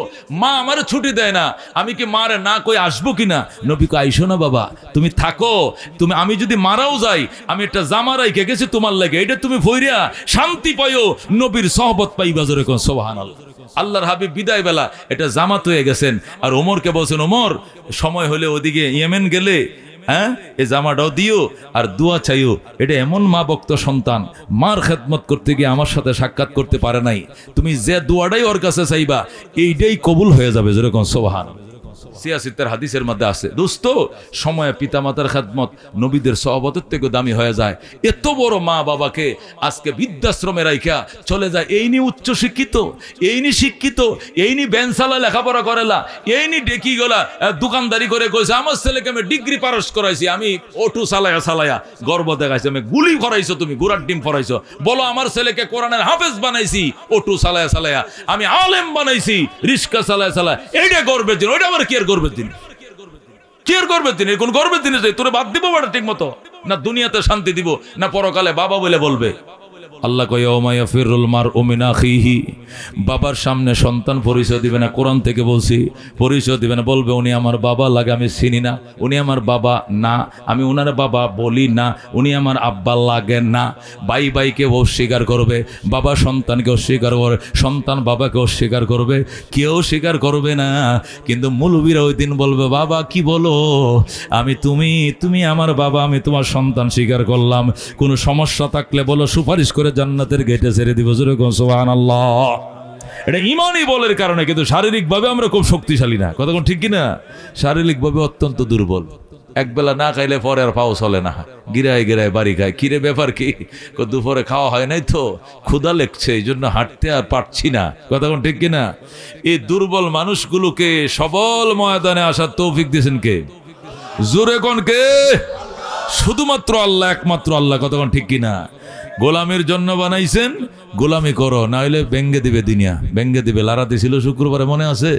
মা আমারে ছুটি দেয় না, আমি কি মারে না কই আসবো কিনা? নবী কয় আইসো না বাবা, তুমি থাকো, তুমি আমি যদি মারাও যাই, আমি একটা জামা রাইখে গেছি তোমার লাগে, এটা তুমি ভইরা শান্তি পাইও, নবীর সহবত পাইবা। জোরে কোন সুবহানাল্লাহ। আল্লাহর হাবিব বিদায় বেলা এটা জামাত হয়ে গেছেন, আর ওমরকে বলছেন, ওমর সময় হলে ওদিকে ইয়েমেন গেলে এই জামাটাও দিও আর দোয়া চাইও। এটা এমন মা ভক্ত সন্তান, মার খেদমত করতে গিয়ে আমার সাথে সাক্ষাৎ করতে পারে নাই, তুমি যে দোয়াটাই ওর কাছে চাইবা এইটাই কবুল হয়ে যাবে। যেরকম সুবহানাল্লাহ। সিয়াসিতের হাদিসের মধ্যে আছে, দোস্ত সময়ে পিতামাতার খেদমত নবীদের সহবতের থেকে দামি হয়ে যায়। এত বড় মা বাবাকে আজকে বৃদ্ধাশ্রমে রাইখা চলে যায়, এই নি উচ্চ শিক্ষিত, এই নি শিক্ষিত, এই নি বেঞ্চালা লেখাপড়া করেলা, এই নি ডেকি গলা দোকানদারি করে কইছে, আমার ছেলেকে আমি ডিগ্রি পারস করাইছি, আমি অটো চালায়া গর্ব দেখাইছি, আমি গুলি করাইছো, তুমি গুড়ার ডিম ফরাইছো। বলো আমার ছেলেকে কোরআনের হাফেজ বানাইছি, অটো চালায়া, আমি আলেম বানাইছি রিস্কা চালায়া। এইটা গর্বের দিন, ওইটা আবার কি গর্বের দিন? কি আর গর্বের দিন? কোন গর্বের দিনে যাই তোরে বাদ দিব বাড়া ঠিক মতো? না দুনিয়াতে শান্তি দিব, না পরকালে বাবা বলে বলবে? আল্লাহ কয় ইয়াউমা ইয়াফিরুল মারউ মিন আখিহি, বাবার সামনে সন্তান পরিচয় দিবে না। কোরআন থেকে বলছি, পরিচয় দিবে না, বলবে উনি আমার বাবা লাগে, আমি চিনি না, উনি আমার বাবা না, আমি উনার বাবা বলি না, উনি আমার আব্বা লাগে না। ভাইকে অস্বীকার করবে, বাবা সন্তানকে অস্বীকার করবে, সন্তান বাবাকে অস্বীকার করবে, কেউ স্বীকার করবে না। কিন্তু মুলবিরা ওই দিন বলবে, বাবা কি বলো, আমি তুমি আমার বাবা, আমি তোমার সন্তান স্বীকার করলাম, কোনো সমস্যা থাকলে বলো, সুপারিশ করে জান্নাতের গেটে ছেড়ে দিব। জোরে কোন সুবহানাল্লাহ। এটা ইমানই বলের কারণে, কিন্তু শারীরিকভাবে আমরা খুব শক্তিশালী না। কথা কোন ঠিক কিনা? শারীরিকভাবে অত্যন্ত দুর্বল। একবেলা না খাইলে পরে আর পাও চলে না, গিরায় বাড়ি খায়। কিরে ব্যাপার কি? দুপুরে খাওয়া হয় নাই তো, ক্ষুধা লেগছে, এই জন্য হাঁটতে আর পারছি না। কথা কোন ঠিক কিনা? এই দুর্বল মানুষগুলোকে সবল ময়দানে আসার তৌফিক দিয়েছেন কে? জোরে কোন কে? শুধুমাত্র আল্লাহ, একমাত্র আল্লাহ। কথা কোন ঠিক কিনা? গোলামের জন্য বানাইছেন, গোলামি করো, না হইলে ভেঙ্গে দিবে দুনিয়া, ভেঙ্গে দিবে। লারাতে ছিল শুক্রবারে, মনে আছে?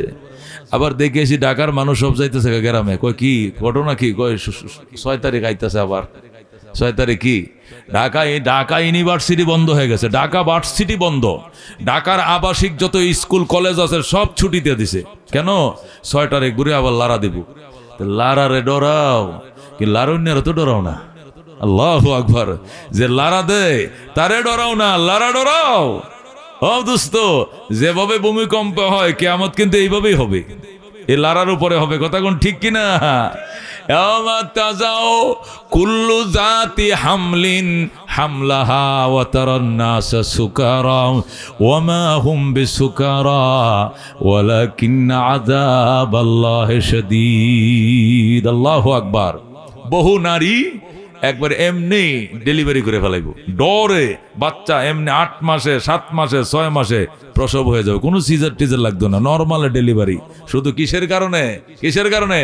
আবার দেখেছি ঢাকার মানুষ সব যাইতেছে গ্রামে। কয় কি ঘটনা কি? কয় 6 তারিখ আইতেছে, আবার 6 তারিখ কি? ঢাকা ইউনিভার্সিটি বন্ধ হয়ে গেছে, ঢাকা ভার্সিটি বন্ধ, ঢাকার আবাসিক যত স্কুল কলেজ আছে সব ছুটিতে দিছে। কেন? 6 তারিখ ঘুরে আবার লারা দিব। লারারে ডরাও, কি লারণ্যের তো ডরাও না। আল্লাহু আকবার। যে লারা দেয় তারে ডরাও না, লারা ডরাও। ও দোস্ত, যেভাবে ভূমিকম্প হয় কিয়ামত কিন্তু এইভাবেই হবে, এই লারার উপরে হবে। কথা কোন ঠিক কিনা? তাজাও কুল্লু জাতি হামলিন হামলাহা ওয়া তারান নাস সুকারা ওয়া মা হুম বিসুকারা ওয়ালাকিন্না আযাবাল্লাহি শাদীদ। আল্লাহু আকবার। বহু নারী একবার এমনি ডেলিভারি করে ফেলাইব, ডরে। বাচ্চা এমনি 8 মাসে 7 মাসে 6 মাসে প্রসব হয়ে যাবে, কোনো সিজার টিজার লাগতো না, নর্মাল ডেলিভারি। শুধু কিসের কারণে? কিসের কারণে?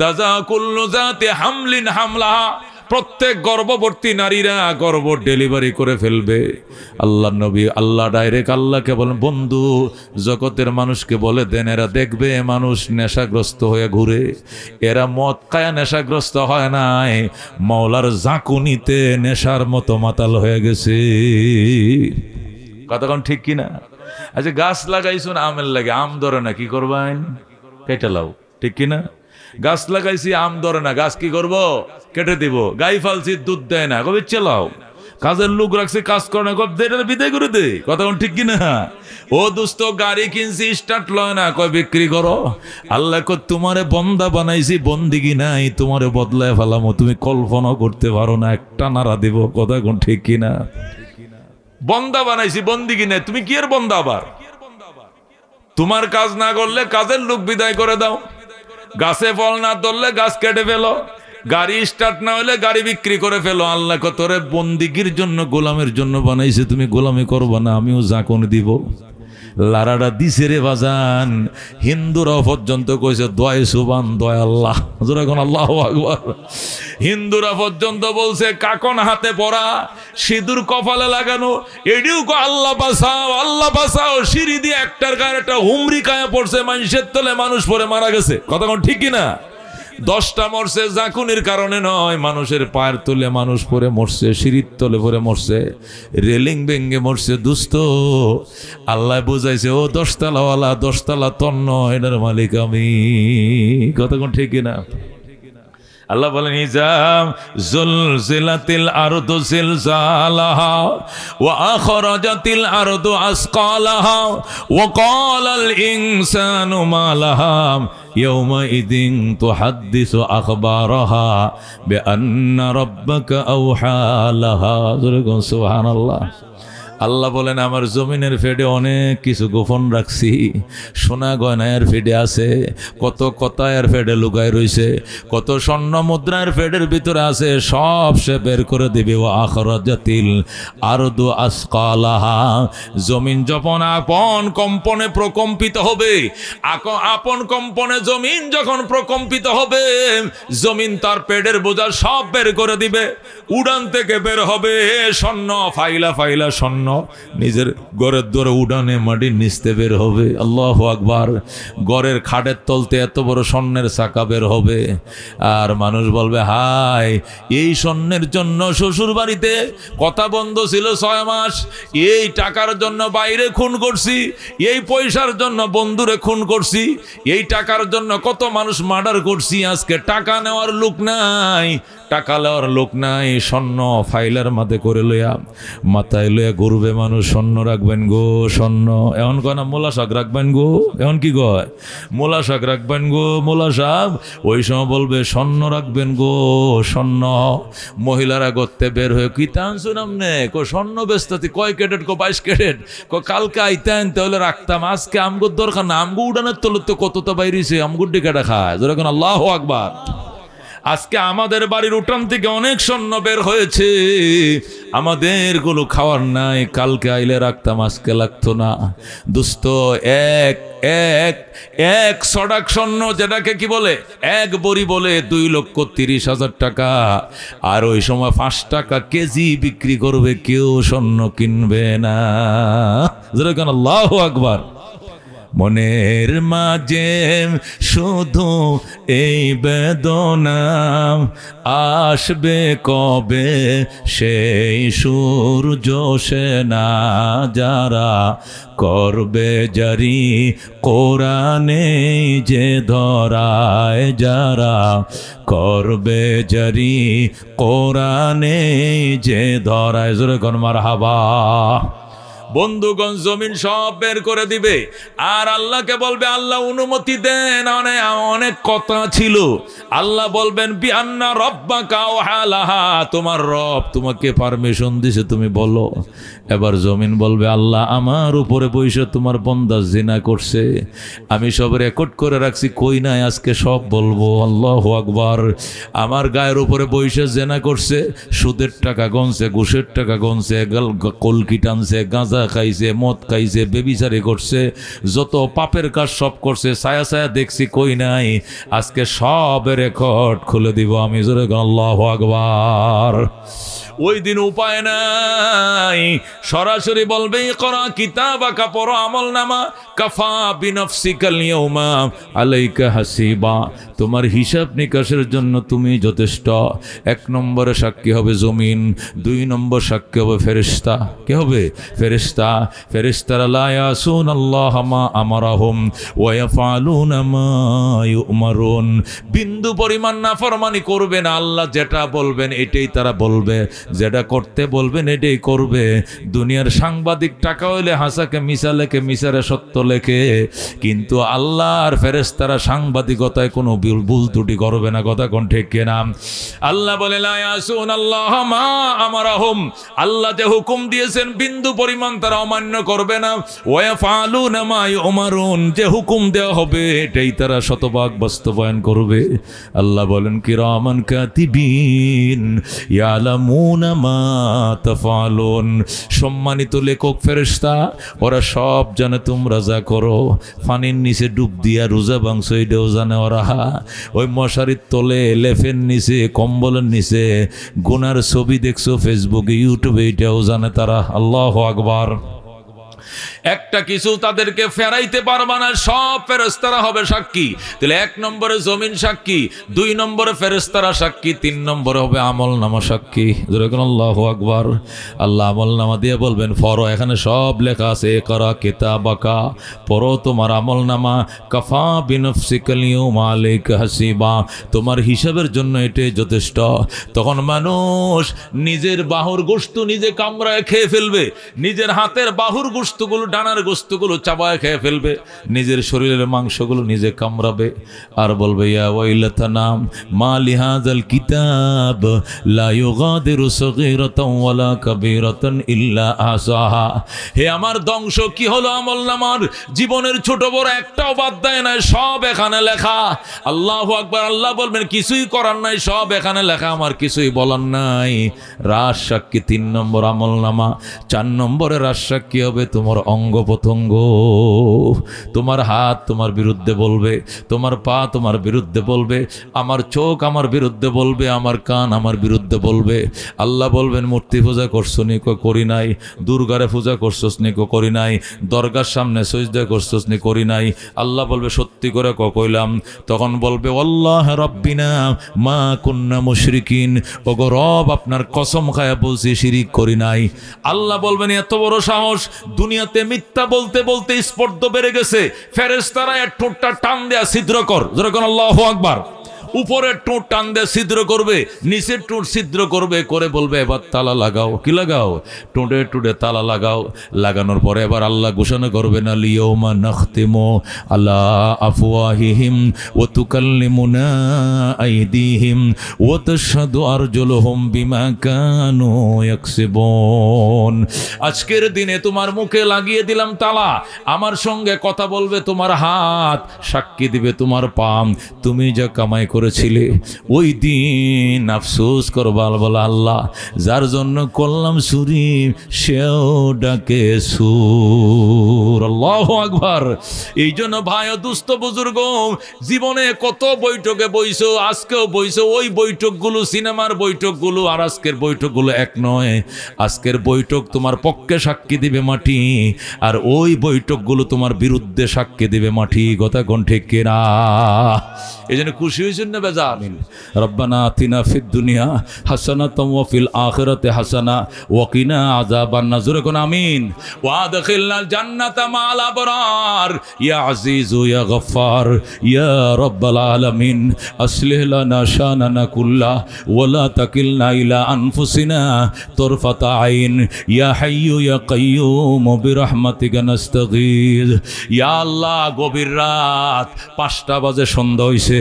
তাজা কুল্লু জাতি হামলিন হামলাহা, প্রত্যেক গর্ভবতী নারীরা গর্ভ ডেলিভারি করে ফেলবে। আল্লাহ নবী, আল্লাহ ডাইরেক্ট আল্লাহকে বলেন, বন্ধু জগতের মানুষকে বলে দেন, এরা দেখবে মানুষ নেশাগ্রস্ত হয়ে ঘুরে, এরা মদ খায়া নেশাগ্রস্ত হয় নাই, মাওলার জাকুনিতে নেশার মতো মাতাল হয়ে গেছে। কতক্ষণ ঠিক কিনা? আচ্ছা, গাছ লাগাইছুন আমের লাগে, আম ধরে না, কি করবেন? কেটে লাও, ঠিক কিনা? গাছ লাগাইছি, আম ধরে না, গাছ কি করবো? কেটে দিব। গাই ফালছি, দুধ দেয় না, কবে চেলাও। কাজের লোক রাখছি, কাজ করে না, বিদায় করে দে। কথা ঠিক কিনা? ও দোস্ত, গাড়ি কিনছি, স্টার্ট লয় না, কয় বিক্রি করো। আল্লাহ কয় তোমারে বন্দা বানাইছি, বন্দিগি নাই, তোমারে বদলায় ফেলামো, তুমি কল্পনা করতে পারো না, একটা নাড়া দিব। কথা কোন ঠিক কিনা? বন্দা বানাইছি, বন্দিগি নাই, তুমি কি এর বন্দা? আবার তোমার কাজ না করলে কাজের লোক বিদায় করে দাও, গাছে ফল না ধরলে গাছ কেটে ফেলো, গাড়ি স্টার্ট না হলে গাড়ি বিক্রি করে ফেলো। আল্লাহ তোরে বন্দিগির জন্য, গোলামের জন্য বানাইছে, তুমি গোলামি করবা না, আমিও জাকুন দিব। লারাটা দিছে রে বাজান, হিন্দুরাও পর্যন্ত কইছে দয় সুবান দয় আল্লাহ, এখন আল্লাহু আকবার। হিন্দুরা পর্যন্ত বলছে কাকন হাতে পরা, সিঁদুর কপালে লাগানো, এডিও কো আল্লাহ বাঁচাও আল্লাহ বাঁচাও, সিঁড়ি দিয়ে একটার গায়ে একটা হুমরি কায়া পড়ছে, মানুষের তলে মানুষ পরে মারা গেছে। কথা কোন ঠিক কিনা? 10টা মরছে জাকুনির কারণে নয়, মানুষের পায়ের তলে মানুষ পরে মরছে, সিঁড়ির তলে পরে মরছে, রেলিং ভেঙ্গে মরছে। দুস্থ আল্লাহ বুঝাইছে, ও 10 তলাওয়ালা 10 তলা তন্ন, এটার মালিক আমি। কতক্ষণ ঠিক কিনা? আল্লাহ বলেন ইজাম জুলজিলাতিল আরদু জিলজালাহা ওয়া আখরাজাতিল আরদু আসকালাহা ওয়া ক্বালাল ইনসানু মা লাহা ইয়াওমা ইদিন তুহাদ্দিসু আখবারাহা বিআন্না রাব্বাকা আওহা লাহা। সুবহানাল্লাহ। আল্লাহ বলেন আমার জমিনের ফেডে অনেক কিছু গোপন রাখছি, সোনা গয়নার ফেডে আছে, কত কথায়ের ফেডে লুকায় রইছে, কত স্বর্ণ মুদ্রার ফেডের ভিতরে আছে, সব সে বের করে দিবে। ও আখরাজাতিল আরদু আসকালাহা, জমিন যখন আপন কম্পনে প্রকম্পিত হবে, আপন কম্পনে জমিন যখন প্রকম্পিত হবে, জমিন তার পেটের বোঝা সব বের করে দিবে। উড়ান থেকে বের হবে স্বর্ণ, ফাইলা ফাইলা স্বর্ণ, নিজের ঘরের দরে উড়ানে মাটির নিচতে বের হবে। আল্লাহু আকবার। ঘরের খাটের তলতে এত বড় স্বর্ণের চাকা বের হবে, আর মানুষ বলবে হায়, এই স্বর্ণের জন্য শ্বশুর বাড়িতে কথা বন্ধ ছিল 6 মাস, এই টাকার জন্য বাইরে খুন করছি, এই পয়সার জন্য বন্ধুরে খুন করছি, এই টাকার জন্য কত মানুষ মার্ডার করছি, আজকে টাকা নেওয়ার লোক নাই, টাকা নেওয়ার লোক নাই, স্বর্ণ ফাইলার মাথায় করে লইয়া মাথায় লইয়া ঘুরবে মানুষ। স্বর্ণ রাখবেন গো স্বর্ণ, এমন কয় না মোলা শাক রাখবেন গো, এমন কি কয় মোলা শাক রাখবেন গো মোলা শাক, ওই সময় বলবে স্বর্ণ রাখবেন গো স্বর্ণ। মহিলারা গত্তে বের হয়ে কি টানছুন আমনে, কো স্বর্ণ বেচতে, কয় ক্যারেট, কো 22 ক্যারেট, কো কালকে আইতেন তাহলে রাখতাম, আজকে আমগুর দরকার না, আমগু উড়ানের তলে তো কতটা বাইরেছে, আমগুর ডিকাটা খায়। যেরকম আল্লাহু আকবার। আজকে আমাদের বাড়ির উঠান থেকে অনেক স্বর্ণ বের হয়েছে, আমাদের গুলো খাওয়ার নাই, কালকে আইলে রাখতাম, আজকে লাগতো না। দোস্ত এক এক এক সড়াক স্বর্ণ, যেটাকে কি বলে এক বড়ি বলে, 2,30,000 টাকা, আর ওই সময় 5 টাকা কেজি বিক্রি করবে, কেউ স্বর্ণ কিনবে না। যেরকম আল্লাহু আকবার। মনের মাঝে শুধু এই বেদনা, আসবে কবে সেই সূর্য সেনা, যারা করবে জারি কোরআনে যে ধরায়, যারা করবে জারি কোরআনে যে ধরায়। জোরে কোন মারহাবা। বন্ধুগণ জমিন সব বের করে দিবে, আর আল্লাহকে বলবে আল্লাহ অনুমতি দেন। অনেক কথা ছিল, আল্লাহ বলবেন বিআন্না রাব্বাকা ওয়াহালাহা, তোমার রব তোমাকে পারমিশন দিছে, তুমি বলো। এবার জমিন বলবে আল্লাহ আমার উপরে বইসে তোমার বান্দা জিনা করছে, আমি সব রেকর্ড করে রাখছি, কই নাই, আজকে সব বলবো। আল্লাহু আকবার। আমার গায়ের উপরে বইসে জিনা করছে, সুদের টাকা গনছে, ঘুষের টাকা গনছে, কলকি টানছে, গাঁজা খাইছে, মদ খাইছে, বেবিচারি করছে, যত পাপের কাজ সব করছে, ছায়া ছায়া দেখছি, কই নাই, আজকে সব রেকর্ড খুলে দিব আমি। জোরে আল্লাহু আকবার। ওই দিন উপায় নাই, সরাসরি বলবে ইকরা কিতাবাকা, পড়ো আমল নামা, কাফা বিনফসিকাল ইয়াউমা আলাইকা হাসিবা, তোমার হিসাব নিকাশের জন্য তুমি যথেষ্ট। 1 নম্বরে সাক্ষী হবে জমিন, 2 নম্বর সাক্ষী হবে ফেরেশতা। কে হবে? ফেরেশতা। ফেরেশতারা লা ইয়াসুন আল্লাহ মা আমারাহুম ওয়া ইয়াফআলুনা মা ইউমারুন, বিন্দু পরিমাণ নাফরমানি করবে না, আল্লাহ যেটা বলবেন এটাই তারা বলবে, যেটা করতে বলবেন এটাই করবে। দুনিয়ার সাংবাদিক টাকা হইলে হাসাকে মিশা লেখে, মিশারে সত্য লেখে, কিন্তু আল্লাহর ফেরেশতারা সাংবাদিকতায় কোনো ভুল ত্রুটি করবে না, কথা কোন ঠিক কিনা? আল্লাহ বলে লা ইয়াসুনাল্লাহ মা আমারাহুম, আল্লাহ যে হুকুম দিয়েছেন বিন্দু পরিমাণ তারা অমান্য করবে না। ওয়া ইয়াফআলুনা মা ইউমারুন, যে হুকুম দেওয়া হবে এটাই তারা শতভাগ বাস্তবায়ন করবে। আল্লাহ বলেন কিরামান কাতিবিন ইয়ালামুনা মা তাফআলুন, সম্মানিত লেখক ফেরেশতা ওরা সব জানে তোমরা যা করো। পানির নিচে ডুব দিয়া রোজা ভাঙছো এটাও জানে ওরা। ওই মশারির তলে, লেফের নিচে, কম্বলের নিচে গুনার ছবি দেখছো ফেসবুকে, ইউটিউবে, এটাও জানে তারা। আল্লাহু আকবার। একটা কিছু তাদেরকে ফেরাইতে পারবা না, সব ফেরেশতারা হবে সাক্ষী। তাহলে 1 নম্বরে জমিন সাক্ষী, 2 নম্বরে ফেরেশতারা সাক্ষী, 3 নম্বরে হবে আমলনামা সাক্ষী। যেরকম আল্লাহু আকবার। আল্লাহ আমলনামা দিয়ে বলবেন পড়ো, এখানে সব লেখা আছে, ইকরা কিতাবাকা, পড়ো তোমার আমলনামা, কাফা বিনফসিকাল ইয়াউমা আলাইকা হাসিবা, তোমার হিসাবের জন্য এটাই যথেষ্ট। তখন মানুষ নিজের বাহুর গোশত নিজে কামড়ায় খেয়ে ফেলবে, নিজের হাতের বাহুর গোশতগুলো, ডানার গোশতগুলো চাবায় খেয়ে ফেলবে, নিজের শরীরের মাংসগুলো নিজে কামড়াবে আর বলবে ইয়া ওয়াইলাতানা মা লিহাযাল কিতাব লা ইউগাদিরু সগীরাতান ওয়ালা কাবীরাতান ইল্লা আহসাহা। হে আমার ধ্বংস, কি হলো আমলনামার? জীবনের ছোট বড় একটাও বাদ দেয় না, সব এখানে লেখা। আল্লাহু আকবার। আল্লাহ বলবেন কিছুই করার নাই, সব এখানে লেখা, আমার কিছুই বলার নাই। রাজ সাক্ষী 3 নম্বর আমলনামা। 4 নম্বরে রাজ সাক্ষী হবে তোমার অঙ্গ প্রত্যঙ্গ। তোমার হাত তোমার বিরুদ্ধে বলবে, তোমার পা তোমার বিরুদ্ধে বলবে, আমার চোখ আমার বিরুদ্ধে বলবে, আমার কান আমার বিরুদ্ধে বলবে। আল্লাহ বলবেন মূর্তি পূজা করছো নি? করি নাই। দুর্গারে পূজা করছোস নি? করি নাই। দরগার সামনে সজদা করছোস নি? করি নাই। আল্লাহ বলবে সত্যি করে কইলাম। তখন বলবে আল্লাহ রব্বিনা মা কুন্না মুশরিকিন, ওগো রব আপনার কসম খায়া বলছি শিরিক করি নাই। আল্লাহ বলবেন এত বড় সাহস, দুনিয়াতে মিথ্যা বলতে বলতে স্পর্ধা বেড়ে গেছে, ফেরেশতারা এর ঠোঁটটা টান দেয়া ছিদ্র কর। যেরকম আল্লাহু আকবার। উপরের ঠোঁট টান দিয়ে ছিদ্র করবে, নিচের ঠোঁট ছিদ্র করবে, করে বলবে এবার তালা লাগাও। কি লাগাও? ঠোঁটে ঠোঁটে তালা লাগাও। লাগানোর পরে এবার আল্লাহ ঘোষণা করবে না লিয়াউমা নাখতিমু আলা আফওয়াহিহিম ওয়া তুকাল্লিমুনা আইদিহিম ওয়া তাশহাদু আরজুলুহুম বিমা কানু ইয়াকসিবুন। আজকের দিনে তোমার মুখে লাগিয়ে দিলাম তালা, আমার সঙ্গে কথা বলবে তোমার হাত, সাক্ষী দিবে তোমার পা। তুমি যা কামাই করেছিলে ওই দিন আফসোস করবাল, বলা আল্লাহ যার জন্য করলাম চুরি সেও ডাকে সুর। আল্লাহু আকবার। এই জন্য ভাই ও দুস্থ বুজুর্গ, জীবনে কত বৈঠকে বইছো, আজকেও বইছো। ওই বৈঠকগুলো সিনেমার বৈঠকগুলো আর আজকের বৈঠকগুলো এক নয়। আজকের বৈঠক তোমার পক্ষে সাক্ষী দিবে মাটি, আর ওই বৈঠকগুলো তোমার বিরুদ্ধে সাক্ষী দিবে মাটি। কথা কোন ঠিক কিনা? এই জন্য খুশি হয়েছেন না বেজার? রব্বানা আতিনা ফিদ দুনিয়া হাসানাতাও ওয়া ফিল আখিরাতি হাসানা ওয়া কিনা আযাবান্নার। জোরে কোন আমিন। ওয়া আদখিলনাল জান্নাতা মা'আল আবরার ইয়া আজিজু ইয়া গফফার ইয়া রাব্বাল আলামিন। আসলিহ লানা শানানা কুল্লা ওয়া লা তাকিলনা ইলা আনফুসিনা তারফাতা আইন ইয়া হাইয়্যু ইয়া কাইয়্যুম বিরহমাতিকা নাস্তাগীথ। ইয়া আল্লাহ, গভীর রাত 5টা বাজে, সন্ধ্যা হইছে,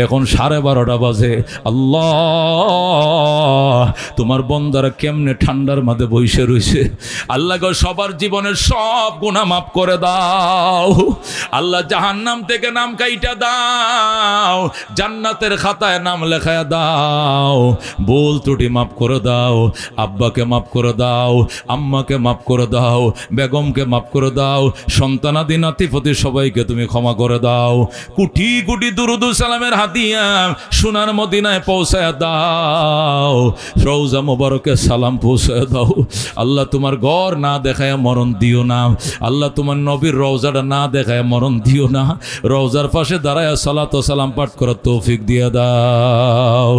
এখন 12:30 বাজে। আল্লাহ, তোমার বন্দারা কেমনে ঠান্ডার মাঝে বসে রয়েছে। আল্লাহ গো, সবার জীবনের সব গুনাহ মাফ করে দাও। আল্লাহ জাহান্নাম থেকে নাম কাইটা দাও, জান্নাতের খাতায় নাম লেখায় দাও। ভুল ত্রুটি মাফ করে দাও। আব্বাকে মাফ করে দাও, আম্মাকে মাফ করে দাও, বেগমকে মাফ করে দাও, সন্তানাদি নাতিপতি সবাইকে তুমি ক্ষমা করে দাও। কোটি কোটি দুরুদ সালামের হাতিয়া সোনার মদিনায় পৌঁছায় দাও। রওজা মোবারকে সালাম পৌঁছায় দাও। আল্লাহ, তোমার ঘর না দেখায় মরণ দিও না। আল্লাহ, তোমার নবীর রওজাটা না দেখায় মরণ দিও না। রওজার পাশে দাঁড়ায় সালাত ও সালাম পাঠ করার তৌফিক দিয়ে দাও।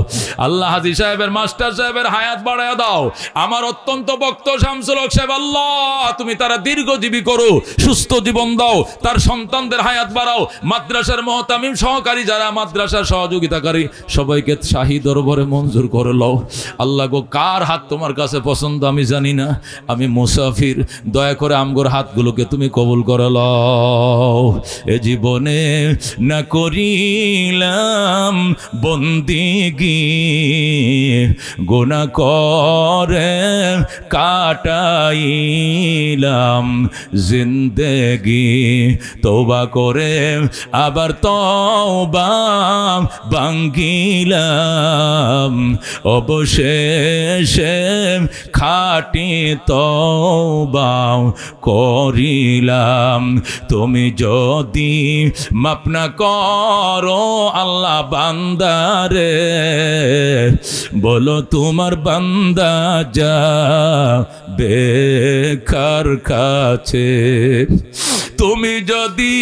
আল্লাহ, হাজী সাহেবের, মাস্টার সাহেবের হায়াত বাড়ায় দাও। আমার অত্যন্ত ভক্ত শামসুল হক সাহেব, আল্লাহ তুমি তারা দীর্ঘজীবী করো, সুস্থ জীবন দাও, তার সন্তানদের হায়াত বাড়াও। মাদ্রাসার মুহতামিম সহকারী যারা মাদ্রাসার সহ সহযোগিতাকারী সবাইকে শাহী দরবারে মঞ্জুর করে লও। আল্লাহ গো, কার হাত তোমার কাছে পছন্দ আমি জানি না, আমি মুসাফির, দয়া করে আমগোর হাতগুলোকে তুমি কবুল করে লও। এ জীবনে না করিলাম বন্দিগি, গুনাহ করে কাটাইলাম জিন্দেগি, তওবা করে আবার তওবা ভাঙ্গিলাম, অবশেষে খাঁটি তওবা করিলাম। তুমি যদি মাফ না করো আল্লাহ বান্দারে, বলো তোমার বান্দা যা বেকার কাছে। তুমি যদি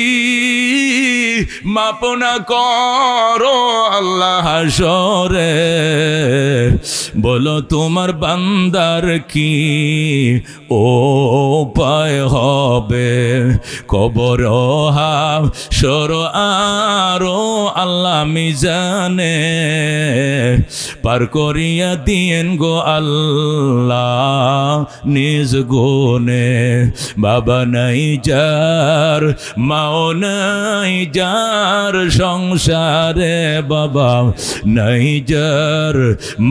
মাপ না করো আল্লাহ হাসরে, বলো তোমার বান্দার কি উপায় হবে। কবর হাসর আরো আল্লাহ মিজানে পার করিয়া দিয়েন গো আল্লাহ নিজ গুণে। বাবা নাই যার, মাও নাই যার সংসারে, বাবা নাই যার,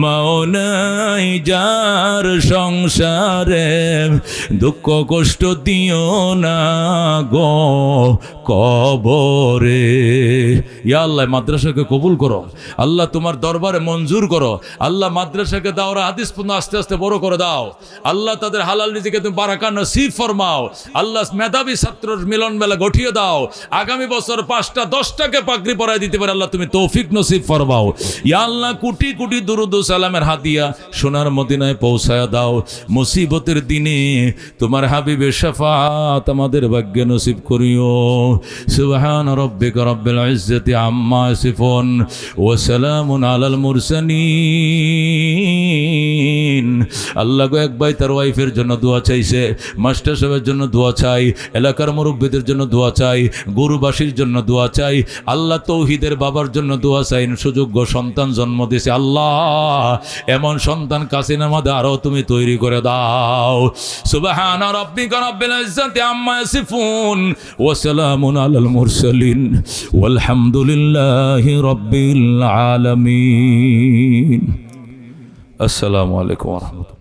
মাও নাই যার সংসারে, দুঃখ কষ্ট দিও না গো কবরে। ইয়া আল্লাহ মাদ্রাসাকে কবুল করো, আল্লাহ তোমার দরবারে মঞ্জুর করো। আল্লাহ মাদ্রাসাকে দাওরা হাদিস পূর্ণ আস্তে আস্তে বড় করে দাও। আল্লাহ তাদের হালাল রিজিকে তুমি বারাকা নসিব ফরমাও। আল্লাহ মেধাবী ছাত্রর মিলন মেলা গঠিয়ে দাও। আগামী বছর 5টা 10টাকে পাগড়ি পরায় দিতে পারে আল্লাহ তুমি তৌফিক নসিব ফরমাও। ইয়া আল্লাহ কোটি কোটি দুরুদ ও সালামের হাদিয়া সোনার মদিনায় পৌঁছায়া দাও। মুসিবতের দিনে তোমার হাবিবের শাফাত আমাদের ভাগ্যে নসিব করিও। সুবহান রাব্বিকা রাব্বিল ইজ্জাতি আম্মা ইয়াসিফুন ওয়া সালামুন আলাল মুরসালিন। আল্লাহ গো, এক ভাই তার ওয়াইফের জন্য দোয়া চাইছে, মাস্টার সাহেবের জন্য দোয়া চাই, এলাকার মুরব্বীদের জন্য দোয়া চাই, গরুবাসীর জন্য দোয়া চাই। আল্লাহ তৌহিদের বাবার জন্য দোয়া চাই, সুযোগ্য সন্তান জন্ম দিয়েছে। আল্লাহ এমন সন্তান কাসিনার মধ্যে আরো তুমি তৈরি করে দাও। সুবহানা রাব্বিকা রাব্বিল ইজ্জাতি আম্মা ইয়াসিফুন ওয়া সালামুন আলাল মুরসালিন ওয়ালহামদুলিল্লাহি রাব্বিল আলামিন। আসসালামু আলাইকুম ওয়া রাহমাতুল্লাহ।